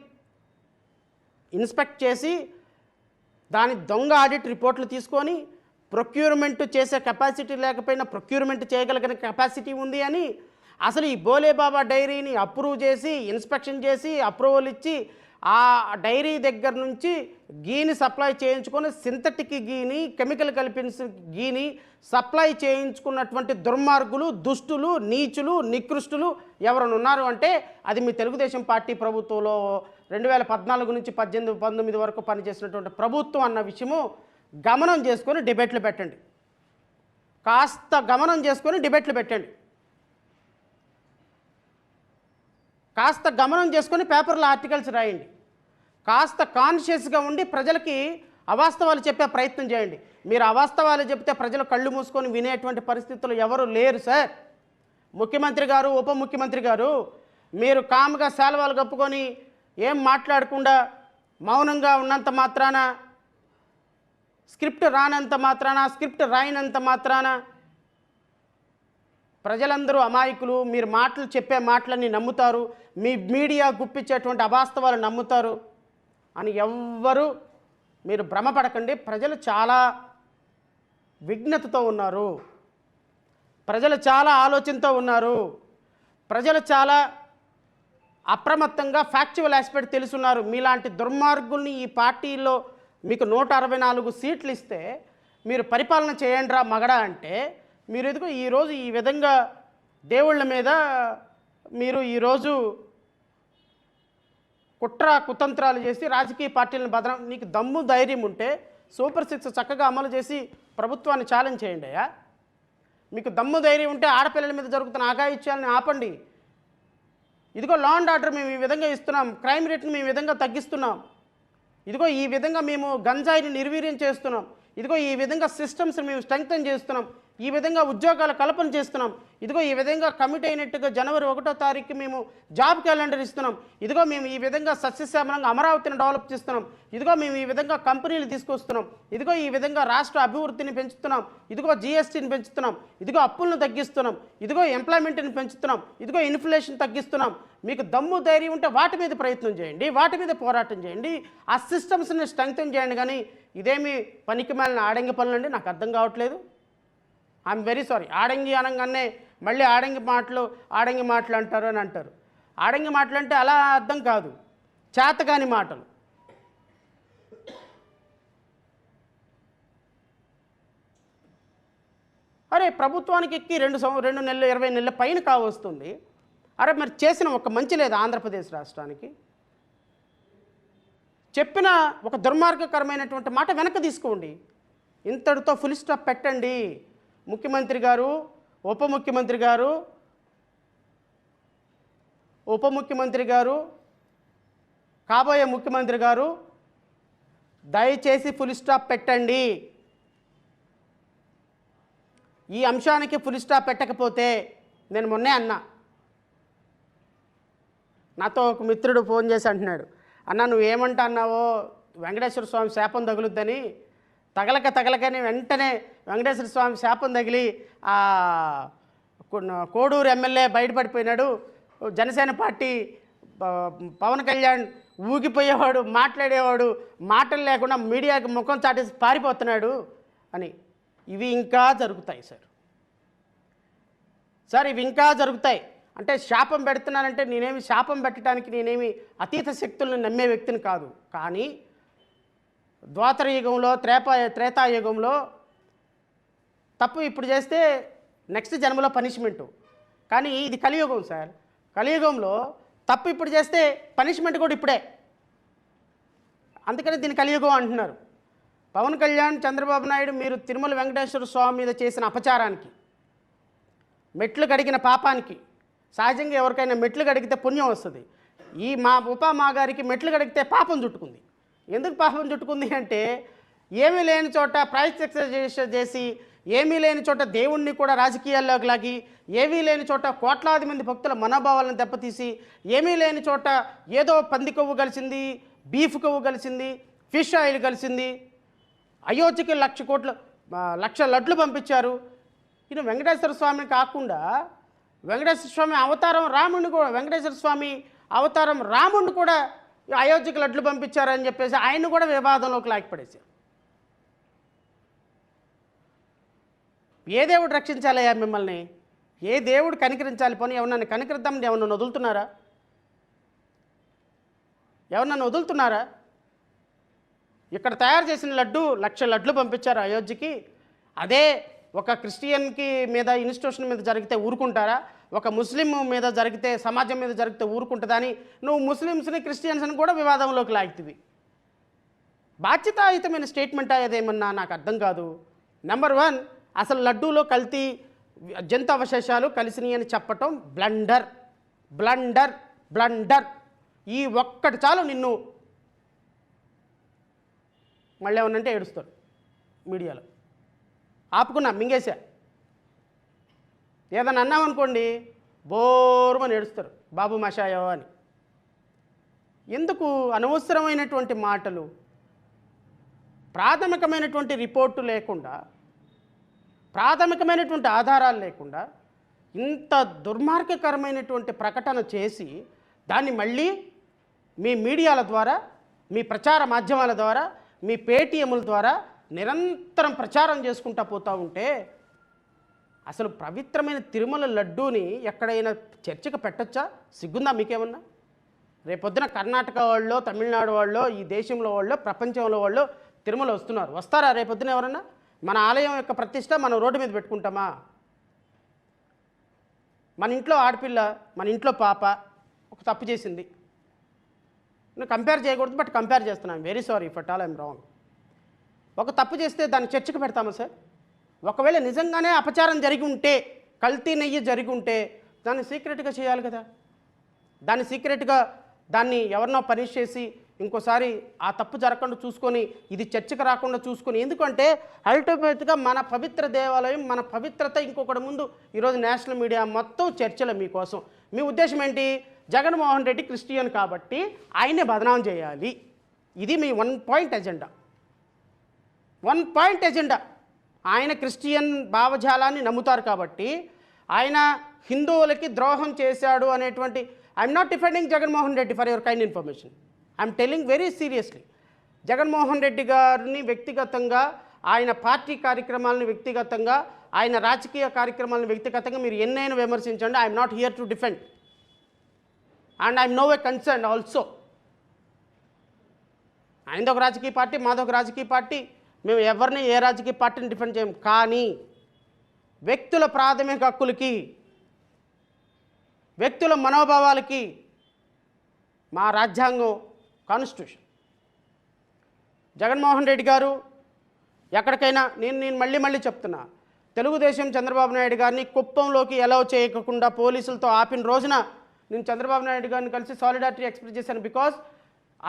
ఇన్స్పెక్ట్ చేసి దాని దొంగ ఆడిట్ రిపోర్ట్లు తీసుకొని ప్రొక్యూర్మెంట్ చేసే కెపాసిటీ లేకపోయినా ప్రొక్యూర్మెంట్ చేయగలిగిన కెపాసిటీ ఉంది అని అసలు ఈ బోలే బాబా డైరీని అప్రూవ్ చేసి ఇన్స్పెక్షన్ చేసి అప్రూవల్ ఇచ్చి ఆ డైరీ దగ్గర నుంచి గీని సప్లై చేయించుకొని సింథటిక్ గీని కెమికల్ కలిపిన గీని సప్లై చేయించుకున్నటువంటి దుర్మార్గులు, దుష్టులు, నీచులు, నికృష్టులు ఎవరైనా ఉన్నారు అంటే అది మీ తెలుగుదేశం పార్టీ ప్రభుత్వంలో 2014 నుంచి 18-19 వరకు పనిచేసినటువంటి ప్రభుత్వం అన్న విషయము గమనం చేసుకొని డిబేట్లు పెట్టండి. కాస్త గమనం చేసుకొని డిబేట్లు పెట్టండి. కాస్త గమనం చేసుకొని పేపర్లో ఆర్టికల్స్ రాయండి. కాస్త కాన్షియస్గా ఉండి ప్రజలకి అవాస్తవాలు చెప్పే ప్రయత్నం చేయండి. మీరు అవాస్తవాలు చెప్తే ప్రజలు కళ్ళు మూసుకొని వినేటువంటి పరిస్థితులు ఎవరు లేరు సార్. ముఖ్యమంత్రి గారు, ఉప ముఖ్యమంత్రి గారు, మీరు కామ్గా శాలువాలు కప్పుకొని ఏం మాట్లాడకుండా మౌనంగా ఉన్నంత మాత్రాన, స్క్రిప్ట్ రానంత మాత్రాన, స్క్రిప్ట్ రాయనంత మాత్రాన ప్రజలందరూ అమాయకులు. మీరు మాటలు చెప్పే మాటలన్నీ నమ్ముతారు, మీ మీడియా గుప్పించేటువంటి అవాస్తవాలు నమ్ముతారు అని ఎవ్వరూ మీరు భ్రమపడకండి. ప్రజలు చాలా విఘ్నతతో ఉన్నారు, ప్రజలు చాలా ఆలోచనతో ఉన్నారు, ప్రజలు చాలా అప్రమత్తంగా ఫ్యాక్చువల్ ఆస్పెక్ట్ తెలుసున్నారు. మీలాంటి దుర్మార్గుల్ని ఈ పార్టీలో మీకు 164 సీట్లు ఇస్తే మీరు పరిపాలన చేయండి రా మగడా అంటే, మీరు ఎదుగు ఈరోజు ఈ విధంగా దేవుళ్ళ మీద మీరు ఈరోజు కుట్ర కుతంత్రాలు చేసి రాజకీయ పార్టీలను బదనం. నీకు దమ్ము ధైర్యం ఉంటే సూపర్ 6 చక్కగా అమలు చేసి ప్రభుత్వాన్ని ఛాలెంజ్ చేయండి అయ్యా. మీకు దమ్ము ధైర్యం ఉంటే ఆడపిల్లల మీద జరుగుతున్న ఆగాయిత్యాలని ఆపండి. ఇదిగో లా అండ్ ఆర్డర్ మేము ఈ విధంగా ఇస్తున్నాం, క్రైమ్ రేట్ని మేము ఈ విధంగా తగ్గిస్తున్నాం, ఇదిగో ఈ విధంగా మేము గంజాయిని నిర్వీర్యం చేస్తున్నాం, ఇదిగో ఈ విధంగా సిస్టమ్స్ మేము స్ట్రెంగ్తన్ చేస్తున్నాం, ఈ విధంగా ఉద్యోగాల కల్పన చేస్తున్నాం, ఇదిగో ఈ విధంగా కమిట్ అయినట్టుగా జనవరి 1వ తారీఖు మేము జాబ్ క్యాలెండర్ ఇస్తున్నాం, ఇదిగో మేము ఈ విధంగా సస్యశ్యామలంగా అమరావతిని డెవలప్ చేస్తున్నాం, ఇదిగో మేము ఈ విధంగా కంపెనీలు తీసుకొస్తున్నాం, ఇదిగో ఈ విధంగా రాష్ట్ర అభివృద్ధిని పెంచుతున్నాం, ఇదిగో జీఎస్టీని పెంచుతున్నాం, ఇదిగో అప్పులను తగ్గిస్తున్నాం, ఇదిగో ఎంప్లాయ్మెంట్ని పెంచుతున్నాం, ఇదిగో ఇన్ఫ్లేషన్ తగ్గిస్తున్నాం. మీకు దమ్ము ధైర్యం ఉంటే వాటి మీద ప్రయత్నం చేయండి, వాటి మీద పోరాటం చేయండి, ఆ సిస్టమ్స్ని స్ట్రెంగ్తన్ చేయండి. కానీ ఇదేమి పనికి మాలిన ఆడంగి పనులండి, నాకు అర్థం కావట్లేదు. I'm very sorry. ఆడంగి అనగానే మళ్ళీ ఆడంగి మాటలు అంటారు అని అంటారు. ఆడంగి మాటలు అంటే అలా అర్థం కాదు, చేతకాని మాటలు. అరే ప్రభుత్వానికి ఎక్కి 2 నెలలు 20 నెలల పైన కావస్తుంది. అరే మరి చేసిన ఒక మంచి లేదు ఆంధ్రప్రదేశ్ రాష్ట్రానికి. చెప్పిన ఒక దుర్మార్గకరమైనటువంటి మాట వెనక్కి తీసుకోండి. ఇంతటితో ఫుల్ స్టాప్ పెట్టండి. ముఖ్యమంత్రి గారు, ఉప ముఖ్యమంత్రి గారు, కాబోయే ముఖ్యమంత్రి గారు, దయచేసి ఫుల్ స్టాప్ పెట్టండి. ఈ అంశానికి ఫుల్ స్టాప్ పెట్టకపోతే నేను మొన్నే అన్నా, నాతో ఒక మిత్రుడు ఫోన్ చేసి అంటున్నాడు, అన్న నువ్వేమంటా అన్నావో వెంకటేశ్వర స్వామి శాపం తగులుద్దని. తగలకని వెంటనే వెంకటేశ్వర స్వామి శాపం తగిలి కోడూరు ఎమ్మెల్యే బయటపడిపోయినాడు. జనసేన పార్టీ పవన్ కళ్యాణ్ ఊగిపోయేవాడు, మాట్లాడేవాడు, మాటలు లేకుండా మీడియాకి ముఖం చాటేసి పారిపోతున్నాడు అని. ఇవి ఇంకా జరుగుతాయి సార్, ఇవి ఇంకా జరుగుతాయి. అంటే శాపం పెడుతున్నానంటే నేనేమి శాపం పెట్టడానికి నేనేమి అతీత శక్తులను నమ్మే వ్యక్తిని కాదు. కానీ ద్వాపర యుగంలో, త్రేతాయుగంలో తప్పు ఇప్పుడు చేస్తే నెక్స్ట్ జన్మలో పనిష్మెంటు. కానీ ఇది కలియుగం సార్. కలియుగంలో తప్పు ఇప్పుడు చేస్తే పనిష్మెంట్ కూడా ఇప్పుడే. అందుకని దీన్ని కలియుగం అంటున్నారు. పవన్ కళ్యాణ్, చంద్రబాబు నాయుడు, మీరు తిరుమల వెంకటేశ్వర స్వామి మీద చేసిన అపచారానికి, మెట్లు కడిగిన పాపానికి, సహజంగా ఎవరికైనా మెట్లు కడిగితే పుణ్యం వస్తుంది. ఈ మా గారికి మెట్లు కడిగితే పాపం చుట్టుకుంది. ఎందుకు పాపం చుట్టుకుంది అంటే, ఏమీ లేని చోట ప్రాయశ్చిత్త చేసి, ఏమీ లేని చోట దేవుణ్ణి కూడా రాజకీయాల్లోకి లాగి, ఏమీ లేని చోట కోట్లాది మంది భక్తుల మనోభావాలను దెబ్బతీసి, ఏమీ లేని చోట ఏదో పంది కొవ్వు కలిసింది, బీఫ్ కొవ్వు కలిసింది, ఫిష్ ఆయిల్ కలిసింది, అయోధ్యకి 1,00,00,000 లడ్లు పంపించారు. ఈయన వెంకటేశ్వర స్వామిని కాకుండా వెంకటేశ్వర స్వామి అవతారం రాముడిని కూడా, వెంకటేశ్వర స్వామి అవతారం రాముడిని కూడా అయోధ్యకి లడ్లు పంపించారని చెప్పేసి ఆయన కూడా వివాదంలోకి లాగిపడేశారు. ఏ దేవుడు రక్షించాలయ్యా మిమ్మల్ని? ఏ దేవుడు కనికరించాలి? పోనీ ఎవరన్నా కనికరిద్దామని ఎవరన్నా వదులుతున్నారా? ఎవరన్నా వదులుతున్నారా? ఇక్కడ తయారు చేసిన లడ్డు 1,00,000 లడ్లు పంపించారు అయోధ్యకి. అదే ఒక క్రిస్టియన్కి మీద, ఇన్స్టిట్యూషన్ మీద జరిగితే ఊరుకుంటారా? ఒక ముస్లిం మీద జరిగితే, సమాజం మీద జరిగితే ఊరుకుంటుందా అని నువ్వు ముస్లిమ్స్ని, క్రిస్టియన్స్ని కూడా వివాదంలోకి లాగుతుంది. బాధ్యతాయుతమైన స్టేట్మెంట్ అయ్యేదేమన్నా నాకు అర్థం కాదు. నెంబర్ 1, అసలు లడ్డూలో కల్తీ జంతు అవశేషాలు కలిసినాయి అని చెప్పటం బ్లండర్. ఈ ఒక్కటి చాలు నిన్ను మళ్ళీ ఏమన్నంటే ఏడుస్తారు మీడియాలో. ఆపుకున్నా, మింగేశా. ఏదన్నా అన్నామనుకోండి బోరుమని ఏడుస్తారు, బాబు మషాయో అని. ఎందుకు అనవసరమైనటువంటి మాటలు? ప్రాథమికమైనటువంటి రిపోర్టు లేకుండా, ప్రాథమికమైనటువంటి ఆధారాలు లేకుండా ఇంత దుర్మార్గకరమైనటువంటి ప్రకటన చేసి దాన్ని మళ్ళీ మీ మీడియాల ద్వారా, మీ ప్రచార మాధ్యమాల ద్వారా, మీ పేటీఎంల ద్వారా నిరంతరం ప్రచారం చేసుకుంటూ పోతూ ఉంటే అసలు పవిత్రమైన తిరుమల లడ్డూని ఎక్కడైనా చర్చకు పెట్టచ్చా? సిగ్గుందా మీకేమన్నా? రేపొద్దున కర్ణాటక వాళ్ళు, తమిళనాడు వాళ్ళు, ఈ దేశంలో వాళ్ళు, ప్రపంచంలో వాళ్ళు తిరుమల వస్తారా రేపొద్దున ఎవరన్నా? మన ఆలయం యొక్క ప్రతిష్ట మనం రోడ్డు మీద పెట్టుకుంటామా? మన ఇంట్లో ఆడపిల్ల, మన ఇంట్లో పాప ఒక తప్పు చేసింది. నేను కంపేర్ చేయకూడదు, బట్ కంపేర్ చేస్తున్నాను. Very sorry if at all I'm wrong. ఒక తప్పు చేస్తే దాన్ని చర్చకు పెడతామా సార్? ఒకవేళ నిజంగానే అపచారం జరిగి ఉంటే, కల్తీ నెయ్యి జరిగి ఉంటే దాన్ని సీక్రెట్గా చేయాలి కదా. దాన్ని సీక్రెట్గా దాన్ని ఎవరినో పనిష్ చేసి ఇంకోసారి ఆ తప్పు జరగకుండా చూసుకొని, ఇది చర్చకు రాకుండా చూసుకొని, ఎందుకంటే అల్టిమేట్గా మన పవిత్ర దేవాలయం, మన పవిత్రత ఇంకొకటి ముందు ఈరోజు నేషనల్ మీడియా మొత్తం చర్చలు మీకోసం. మీ ఉద్దేశం ఏంటి? జగన్మోహన్ రెడ్డి క్రిస్టియన్ కాబట్టి ఆయనే బదనాం చేయాలి. ఇది మీ 1 పాయింట్ ఎజెండా. 1 point agenda. ఆయన క్రిస్టియన్ భావజాలాన్ని నమ్ముతారు కాబట్టి, ఆయన హిందువులకి ద్రోహం చేశాడు అనేటువంటి. I'm not defending Jaganmohan Reddy for your kind information. I'm telling very seriously. Jaganmohan Reddy గారిని వ్యక్తిగతంగా, ఆయన పార్టీ కార్యక్రమాలను వ్యక్తిగతంగా, ఆయన రాజకీయ కార్యక్రమాలను వ్యక్తిగతంగా మీరు ఎన్నైనా విమర్శించండి. I'm not here to defend and I'm no way concern also. ఆయనదొక రాజకీయ పార్టీ, మాదొక రాజకీయ పార్టీ. మేము ఎవరిని ఏ రాజకీయ పార్టీని డిఫెండ్ చేయము. కానీ వ్యక్తుల ప్రాథమిక హక్కులకి, వ్యక్తుల మనోభావాలకి మా రాజ్యాంగం, కాన్స్టిట్యూషన్. జగన్మోహన్ రెడ్డి గారు ఎక్కడికైనా, నేను మళ్ళీ చెప్తున్నా, తెలుగుదేశం చంద్రబాబు నాయుడు గారిని కుప్పంలోకి అలౌ చేయకుండా పోలీసులతో ఆపిన రోజున నేను చంద్రబాబు నాయుడు గారిని కలిసి సాలిడారిటీ ఎక్స్ప్రెస్ చేశాను. బికాజ్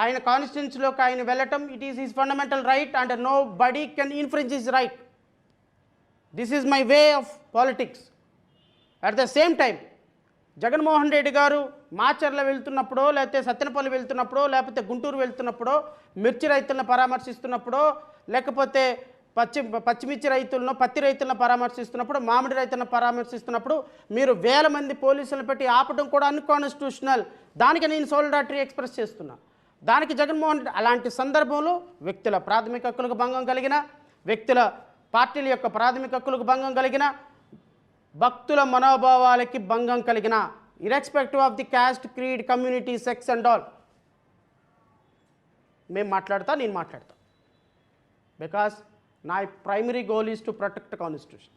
ఆయన కాన్స్టిట్యున్సీలోకి ఆయన వెళ్ళటం, it is his fundamental right and nobody can infringe his right. This is my way of politics. At the same time Jaganmohan Reddy గారు మాచర్ల వెళ్తున్నప్పుడో, లేకపోతే సత్తెనపల్లి వెళ్తున్నప్పుడో, లేకపోతే గుంటూరు వెళ్తున్నప్పుడో, మిర్చి రైతులను పరామర్శిస్తున్నప్పుడో, లేకపోతే పచ్చిమిర్చి రైతులను, పత్తి రైతులను పరామర్శిస్తున్నప్పుడు, మామిడి రైతులను పరామర్శిస్తున్నప్పుడు మీరు వేల మంది పోలీసులను పెట్టి ఆపడం కూడా అన్కాన్స్టిట్యూషనల్. దానికి నేను సాలిడారిటీ ఎక్స్ప్రెస్ చేస్తున్నా. దానికి జగన్మోహన్ రెడ్డి అలాంటి సందర్భంలో వ్యక్తుల ప్రాథమిక హక్కులకు భంగం కలిగిన, వ్యక్తుల పార్టీల యొక్క ప్రాథమిక హక్కులకు భంగం కలిగిన, భక్తుల మనోభావాలకి భంగం కలిగిన, irrespective of the caste, creed, community, sex and all, నేను మాట్లాడతా. బికాస్ నా primary goal is to protect constitution.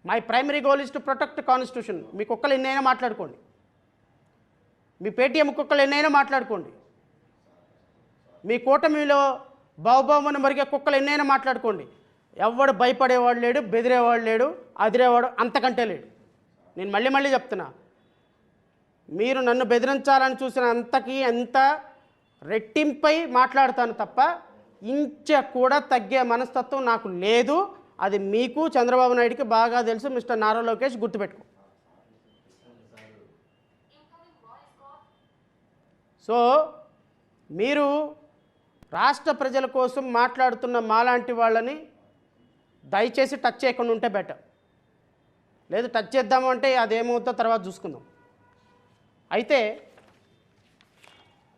My primary goal is to protect constitution. మీ కుక్కలు ఎన్నైనా మాట్లాడుకోండి, మీ పేటీఎం కుక్కలు ఎన్నైనా మాట్లాడుకోండి, మీ కూటమిలో బావుబావుమని మరిగే కుక్కలు ఎన్నైనా మాట్లాడుకోండి. ఎవడు భయపడేవాడు లేడు, బెదిరేవాడు లేడు, అదిరేవాడు అంతకంటే లేడు. నేను మళ్ళీ చెప్తున్నా, మీరు నన్ను బెదిరించాలని చూసిన అంతకి ఎంత రెట్టింపై మాట్లాడతాను తప్ప ఇంచ కూడా తగ్గే మనస్తత్వం నాకు లేదు. అది మీకు చంద్రబాబు నాయుడికి బాగా తెలుసు. మిస్టర్ నారా లోకేష్ గుర్తుపెట్టుకో. సో మీరు రాష్ట్ర ప్రజల కోసం మాట్లాడుతున్న మాలాంటి వాళ్ళని దయచేసి టచ్ చేయకుండా ఉంటే బెటర్. లేదు టచ్ చేద్దాము అంటే అదేమవుతుందో తర్వాత చూసుకుందాం. అయితే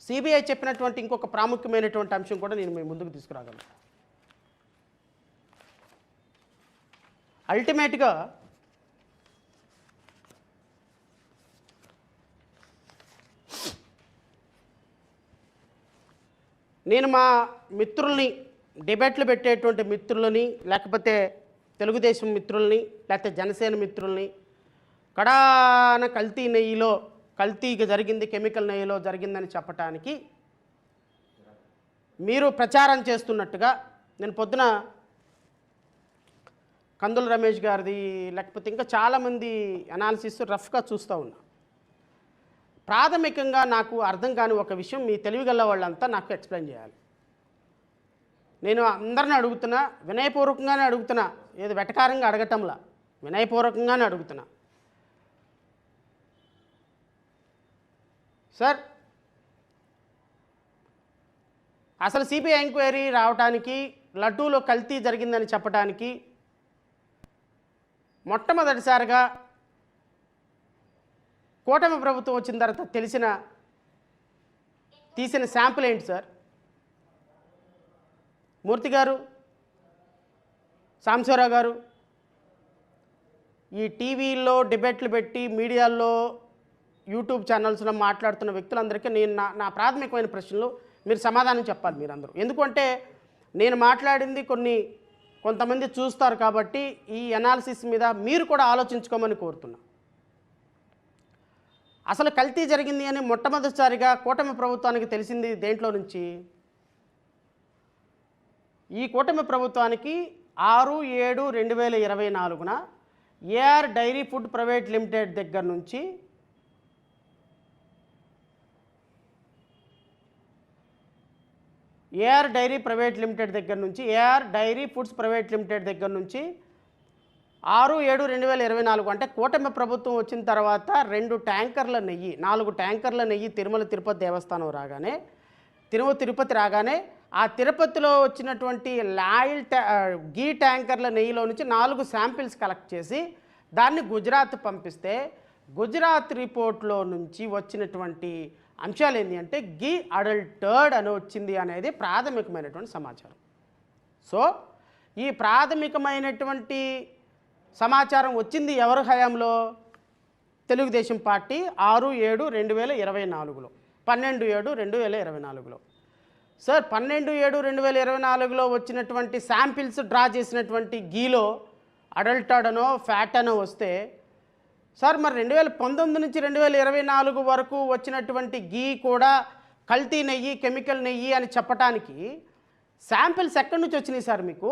సిబిఐ చెప్పినటువంటి ఇంకొక ప్రాముఖ్యమైనటువంటి అంశం కూడా నేను మీ ముందుకు తీసుకురాగలను. అల్టిమేట్గా నేను మా మిత్రుల్ని, డిబేట్లు పెట్టేటువంటి మిత్రులని, లేకపోతే తెలుగుదేశం మిత్రుల్ని, లేకపోతే జనసేన మిత్రుల్ని, కడాన కల్తీ నెయ్యిలో, కల్తీగా జరిగింది, కెమికల్ నెయ్యిలో జరిగిందని చెప్పటానికి మీరు ప్రచారం చేస్తున్నట్టుగా నేను పొద్దున కందుల రమేష్ గారిది, లేకపోతే ఇంకా చాలామంది అనాలిసిస్ రఫ్గా చూస్తూ ఉన్నా. ప్రాథమికంగా నాకు అర్థం కాని ఒక విషయం మీ తెలివిగల వాళ్ళంతా నాకు ఎక్స్ప్లెయిన్ చేయాలి. నేను అందరిని అడుగుతున్నా, వినయపూర్వకంగానే అడుగుతున్నా, ఏదో వెటకారంగా అడగటంలా, వినయపూర్వకంగానే అడుగుతున్నా. సార్, అసలు సిబిఐ ఎంక్వైరీ రావడానికి, లడ్డూలో కల్తీ జరిగిందని చెప్పడానికి మొట్టమొదటిసారిగా కూటమి ప్రభుత్వం వచ్చిన తర్వాత తీసిన శాంపుల్ ఏంటి సార్? మూర్తి గారు, సాంబశివరావు గారు, ఈ టీవీల్లో డిబేట్లు పెట్టి మీడియాల్లో యూట్యూబ్ ఛానల్స్లో మాట్లాడుతున్న వ్యక్తులందరికీ నేను నా ప్రాథమికమైన ప్రశ్నలు మీరు సమాధానం చెప్పాలి మీరందరూ. ఎందుకంటే నేను మాట్లాడింది కొంతమంది చూస్తారు కాబట్టి ఈ అనాలిసిస్ మీద మీరు కూడా ఆలోచించుకోమని కోరుతున్నా. అసలు కల్తీ జరిగింది అని మొట్టమొదటిసారిగా కూటమి ప్రభుత్వానికి తెలిసింది దేంట్లో నుంచి? ఈ కూటమి ప్రభుత్వానికి 6/7/2024న AR dairy food private limited దగ్గర నుంచి AR dairy foods private limited దగ్గర నుంచి 6/7/2024 అంటే కూటమి ప్రభుత్వం వచ్చిన తర్వాత 4 ట్యాంకర్ల నెయ్యి తిరుపతి దేవస్థానం రాగానే, తిరుపతి రాగానే ఆ తిరుపతిలో వచ్చినటువంటి గీ ట్యాంకర్ల నెయ్యిలో నుంచి 4 శాంపిల్స్ కలెక్ట్ చేసి దాన్ని గుజరాత్ పంపిస్తే, గుజరాత్ రిపోర్ట్లో నుంచి వచ్చినటువంటి అంశాలు ఏంటి అంటే గీ అడల్టర్డ్ అని వచ్చింది అనేది ప్రాథమికమైనటువంటి సమాచారం. సో ఈ ప్రాథమికమైనటువంటి సమాచారం వచ్చింది ఎవరి హయాంలో? తెలుగుదేశం పార్టీ 6/7/2024లో, 12/7/2024లో. సార్, 12/7/2024లో వచ్చినటువంటి శాంపిల్స్ డ్రా చేసినటువంటి గీలో అడల్టర్డ్ అనో ఫ్యాట్ అనో వస్తే, సార్ మరి 2019 నుంచి 2024 వరకు వచ్చినటువంటి గీ కూడా కల్తీ నెయ్యి, కెమికల్ నెయ్యి అని చెప్పటానికి శాంపిల్స్ ఎక్కడి నుంచి వచ్చినాయి సార్? మీకు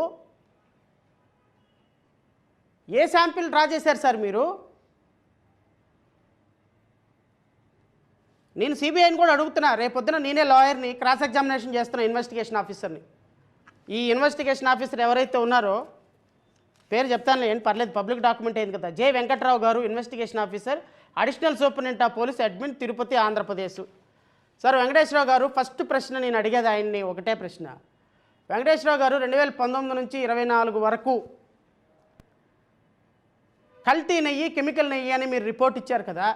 ఏ శాంపిల్ డ్రా చేశారు సార్ మీరు? నేను సిబిఐని కూడా అడుగుతున్నా, రేపొద్దున నేనే లాయర్ని క్రాస్ ఎగ్జామినేషన్ చేస్తున్నా ఇన్వెస్టిగేషన్ ఆఫీసర్ని. ఈ ఇన్వెస్టిగేషన్ ఆఫీసర్ ఎవరైతే ఉన్నారో పేరు చెప్తానులే, ఏంటి పర్లేదు, పబ్లిక్ డాక్యుమెంట్ అయింది కదా. జె వెంకట్రావు గారు, investigation officer, additional superintendent of police, admin, Tirupati, Andhra Pradesh. Sir Venkateswara Rao గారు, ఫస్ట్ ప్రశ్న నేను అడిగేది ఆయన్ని ఒకటే ప్రశ్న. వెంకటేశ్వరరావు గారు 2019 నుంచి 2024 వరకు కల్తీ నెయ్యి, కెమికల్ నెయ్యి అని మీరు రిపోర్ట్ ఇచ్చారు కదా.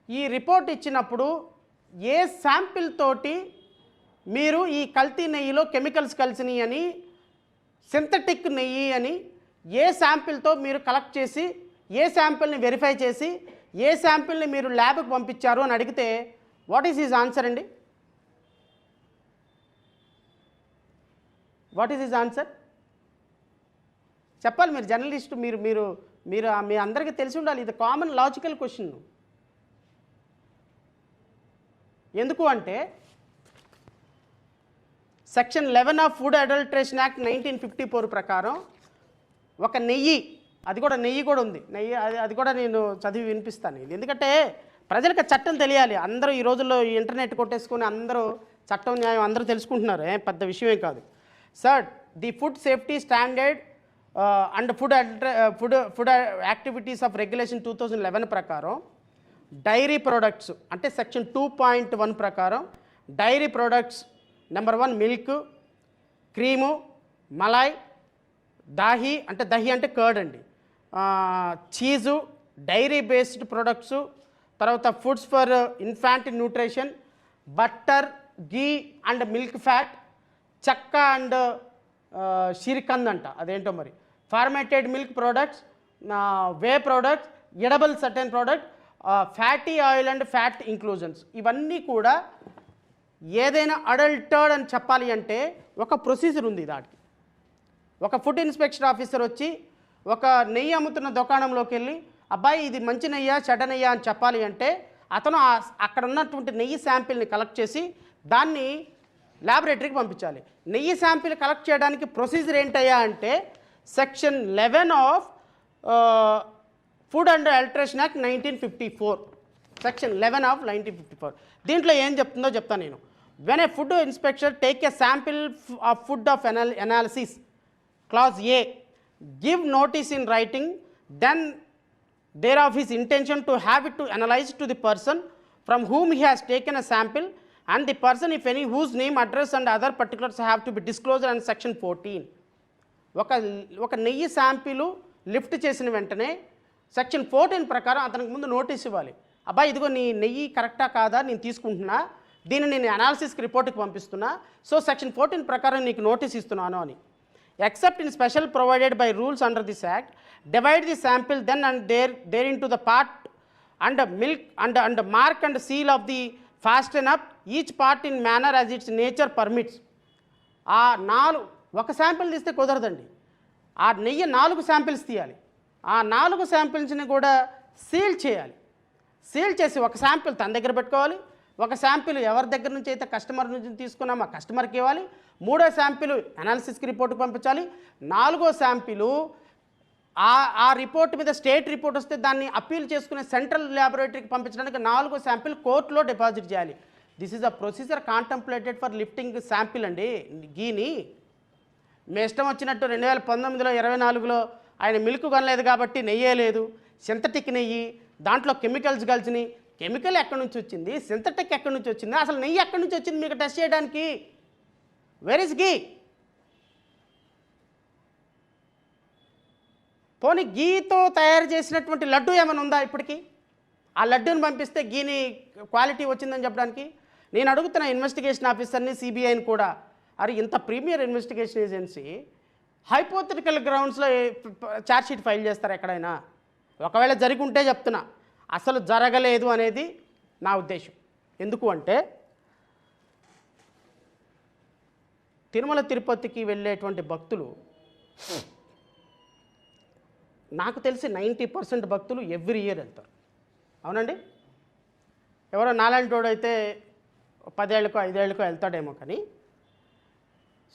ఈ రిపోర్ట్ ఇచ్చినప్పుడు ఏ శాంపిల్ తోటి మీరు ఈ కల్తీ నెయ్యిలో కెమికల్స్ కలిసినాయి అని, సింథటిక్ నెయ్యి అని ఏ శాంపిల్తో మీరు కలెక్ట్ చేసి, ఏ శాంపిల్ని వెరిఫై చేసి, ఏ శాంపిల్ని మీరు ల్యాబ్కి పంపించారు అని అడిగితే వాట్ ఈజ్ హిజ్ ఆన్సర్ అండి? What is his answer? చెప్పాలి మీరు, జర్నలిస్టు, మీరు మీరు మీరు మీ అందరికీ తెలిసి ఉండాలి. ఇది కామన్ లాజికల్ క్వశ్చన్. ఎందుకు అంటే section 11 of food adulteration act 1954 ప్రకారం ఒక నెయ్యి, అది కూడా నెయ్యి కూడా ఉంది, నెయ్యి అది కూడా నేను చదివి వినిపిస్తాను. ఎందుకంటే ప్రజలకు చట్టం తెలియాలి. అందరూ ఈ రోజుల్లో ఇంటర్నెట్ కొట్టేసుకొని అందరూ చట్టం, న్యాయం అందరూ తెలుసుకుంటున్నారు, పెద్ద విషయమే కాదు. Sir, the food safety standard and food activities of regulation 2011 ప్రకారం డైరీ ప్రొడక్ట్స్ అంటే సెక్షన్ 2.1 ప్రకారం dairy products number 1 milk, cream, malai, dahi అంటే కర్డ్ అండి, చీజు, డైరీ బేస్డ్ ప్రొడక్ట్స్, తర్వాత foods for infant nutrition, butter, ghee and milk fat, chakka and shrikhand అంట, అదేంటో మరి, fermented milk products, whey products, edible certain product, fatty oil and fat inclusions. ఇవన్నీ కూడా ఏదైనా అడల్టర్డ్ అని చెప్పాలి అంటే ఒక ప్రొసీజర్ ఉంది. దానికి ఒక ఫుడ్ ఇన్స్పెక్షన్ ఆఫీసర్ వచ్చి ఒక నెయ్యి అమ్ముతున్న దుకాణంలోకి వెళ్ళి, అబ్బాయి ఇది మంచి నెయ్యా చెడ్డ నెయ్యా అని చెప్పాలి అంటే అతను అక్కడ ఉన్నటువంటి నెయ్యి శాంపిల్ని కలెక్ట్ చేసి దాన్ని ల్యాబొరేటరీకి పంపించాలి. నెయ్యి శాంపిల్ కలెక్ట్ చేయడానికి ప్రొసీజర్ ఏంటయ్యా అంటే section 11 of food and adulteration act 1954, section 11 of 1954. దీంట్లో ఏం చెప్తుందో చెప్తాను నేను. when a food inspector take a sample of food of analysis, clause A, give notice in writing then thereof his intention to have it to analyze to the person from whom he has taken a sample, and the person, if any, whose name, address and other particulars have to be disclosed under section 14. ఒక నెయ్యి శాంపిల్ లిఫ్ట్ చేసిన వెంటనే సెక్షన్ 14 ప్రకారం అతనికి ముందు నోటీస్ ఇవ్వాలి. అబ్బాయి ఇదిగో నీ నెయ్యి కరెక్టా కాదా, నేను తీసుకుంటున్నా, దీన్ని నేను అనాలిసిస్కి రిపోర్ట్కి పంపిస్తున్నా, సో సెక్షన్ 14 ప్రకారం నీకు నోటీస్ ఇస్తున్నాను అని. Except in special provided by rules under this act, divide the sample then and there in to the part and milk and mark and seal of the fasten up each part in manner as its nature permits. ఆ ఒక శాంపిల్ తీస్తే కుదరదండి, ఆ నెయ్యి 4 శాంపిల్స్ తీయాలి. ఆ 4 శాంపిల్స్ని కూడా సీల్ చేయాలి. సీల్ చేసి ఒక శాంపిల్ తన దగ్గర పెట్టుకోవాలి, ఒక శాంపిల్ ఎవరి దగ్గర నుంచి అయితే కస్టమర్ నుంచి తీసుకున్నామో ఆ కస్టమర్కి ఇవ్వాలి, 3వ శాంపిల్ అనాలిసిస్కి రిపోర్ట్కి పంపించాలి, 4వ శాంపిల్ ఆ రిపోర్ట్ మీద స్టేట్ రిపోర్ట్ వస్తే దాన్ని అప్పీల్ చేసుకునే సెంట్రల్ ల్యాబొరేటరీకి పంపించడానికి 4వ శాంపిల్ కోర్టులో డిపాజిట్ చేయాలి. This is a procedure contemplated for lifting sample అండి. గీని మీ ఇష్టం వచ్చినట్టు 2019లో 24లో ఆయన మిల్క్ కొనలేదు కాబట్టి నెయ్యే లేదు, సింథటిక్ నెయ్యి, దాంట్లో కెమికల్స్ కలిసినాయి. కెమికల్ ఎక్కడి నుంచి వచ్చింది, సింథటిక్ ఎక్కడి నుంచి వచ్చింది, అసలు నెయ్యి ఎక్కడి నుంచి వచ్చింది మీకు టెస్ట్ చేయడానికి? వేర్ ఇస్ గీ? పోనీ గీతో తయారు చేసినటువంటి లడ్డు ఏమైనా ఉందా ఇప్పటికీ? ఆ లడ్డూని పంపిస్తే గీని క్వాలిటీ వచ్చిందని చెప్పడానికి? నేను అడుగుతున్న ఇన్వెస్టిగేషన్ ఆఫీసర్ని, సిబిఐని కూడా, అరే ఇంత ప్రీమియర్ ఇన్వెస్టిగేషన్ ఏజెన్సీ హైపోథెటికల్ గ్రౌండ్స్లో ఛార్జ్షీట్ ఫైల్ చేస్తారు ఎక్కడైనా? ఒకవేళ జరిగి ఉంటే చెప్తున్నా, అసలు జరగలేదు అనేది నా ఉద్దేశం. ఎందుకు అంటే తిరుమల తిరుపతికి వెళ్ళేటువంటి భక్తులు, నాకు తెలిసి 90% భక్తులు ఎవ్రీ ఇయర్ వెళ్తారు. అవునండి? ఎవరో నాలాంటి అయితే 10 ఏళ్ళకో 5 ఏళ్ళకో వెళ్తాడేమో, కానీ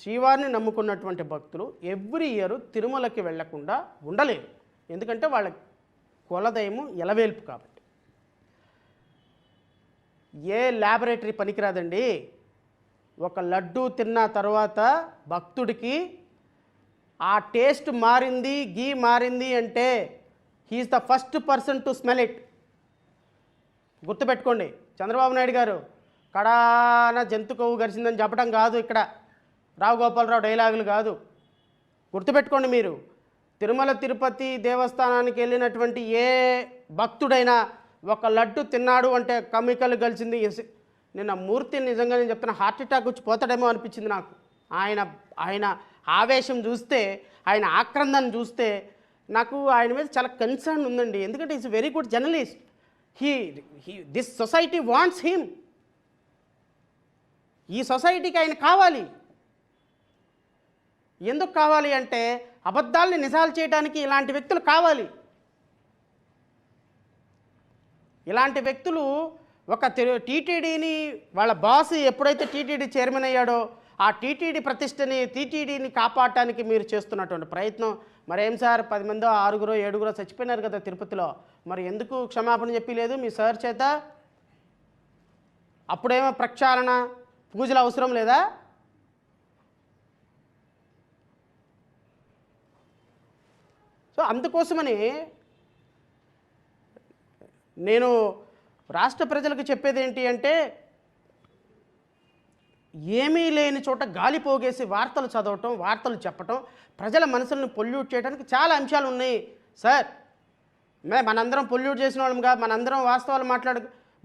శ్రీవారిని నమ్ముకున్నటువంటి భక్తులు ఎవ్రీ ఇయర్ తిరుమలకి వెళ్లకుండా ఉండలేరు. ఎందుకంటే వాళ్ళ కులదయము ఎలవేల్పు కాబట్టి. ఏ ల్యాబొరేటరీ పనికిరాదండి. ఒక లడ్డు తిన్న తర్వాత భక్తుడికి ఆ టేస్ట్ మారింది, గీ మారింది అంటే he is the first person to smell it. గుర్తుపెట్టుకోండి, చంద్రబాబు నాయుడు గారు కడాన జంతు కొవ్వు గరిచిందని చెప్పడం కాదు, ఇక్కడ రావు గోపాలరావు డైలాగులు కాదు. గుర్తుపెట్టుకోండి, మీరు తిరుమల తిరుపతి దేవస్థానానికి వెళ్ళినటువంటి ఏ భక్తుడైనా ఒక లడ్డు తిన్నాడు అంటే కెమికల్ కలిసింది. నిన్న మూర్తి నిజంగా నేను చెప్తున్నా, హార్ట్ అటాక్ వచ్చి పోతాడేమో అనిపించింది నాకు. ఆయన ఆవేశం చూస్తే, ఆయన ఆక్రందన చూస్తే నాకు ఆయన మీద చాలా కన్సర్న్ ఉందండి. ఎందుకంటే is very good journalist. This society wants him. ఈ సొసైటీకి ఆయన కావాలి. ఎందుకు కావాలి అంటే అబద్ధాలని నిజాలు చేయడానికి ఇలాంటి వ్యక్తులు కావాలి. ఇలాంటి వ్యక్తులు ఒక టీటీడీని, వాళ్ళ బాస్ ఎప్పుడైతే టీటీడీ చైర్మన్ అయ్యాడో ఆ టీటీడీ ప్రతిష్టని, టీటీడీని కాపాడటానికి మీరు చేస్తున్నటువంటి ప్రయత్నం, మరేం సార్ 10 మందో 6గురో 7గురో చచ్చిపోయినారు కదా తిరుపతిలో, మరి ఎందుకు క్షమాపణ చెప్పలేదు మీ సార్ చేత? అప్పుడేమో ప్రక్షాళన పూజలు అవసరం లేదా? సో అందుకోసమని నేను రాష్ట్ర ప్రజలకు చెప్పేది ఏంటి అంటే, ఏమీ లేని చోట గాలి పోగేసి వార్తలు చదవటం, వార్తలు చెప్పటం, ప్రజల మనసులను పొల్యూట్ చేయడానికి చాలా అంశాలు ఉన్నాయి సార్. మనందరం పొల్యూట్ చేసిన వాళ్ళంగా, మనందరం వాస్తవాలు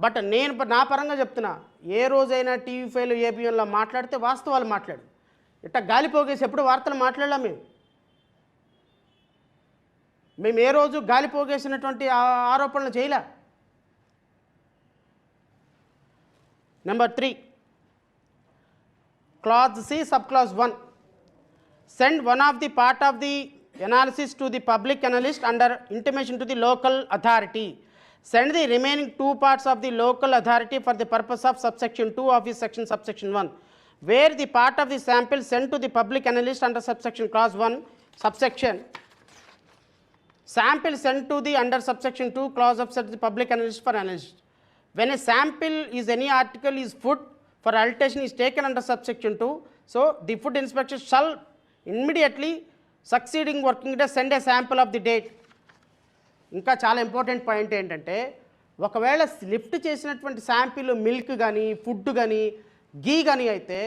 బట్ నేను నా పరంగా చెప్తున్నా, ఏ రోజైనా టీవీ5 ఏబిఎన్లో మాట్లాడితే వాస్తవాలు మాట్లాడు. ఇట్లా గాలి పోగేసి ఎప్పుడు వార్తలు మాట్లాడలేం. మేము ఏ రోజు గాలి పోగేసినటువంటి ఆరోపణలు చేయలే. Number 3, Clause C, subclause 1. Send one of the part of the analysis to the public analyst under intimation to the local authority. Send the remaining 2 parts of the local authority for the purpose of subsection 2 of this section subsection 1. Where the part of the sample sent to the public analyst under subsection clause 1, subsection sample sent to the under subsection 2 clause of the public analyst for analyst. When a sample is any article is food, for alteration is taken under subsection 2. So the food inspection shall immediately succeeding working day send a sample of the date. ఇంకా చాలా ఇంపార్టెంట్ పాయింట్ ఏంటంటే ఒకవేళ లిఫ్ట్ చేసినటువంటి శాంపిల్ మిల్క్ కానీ ఫుడ్ కానీ గీ కానీ అయితే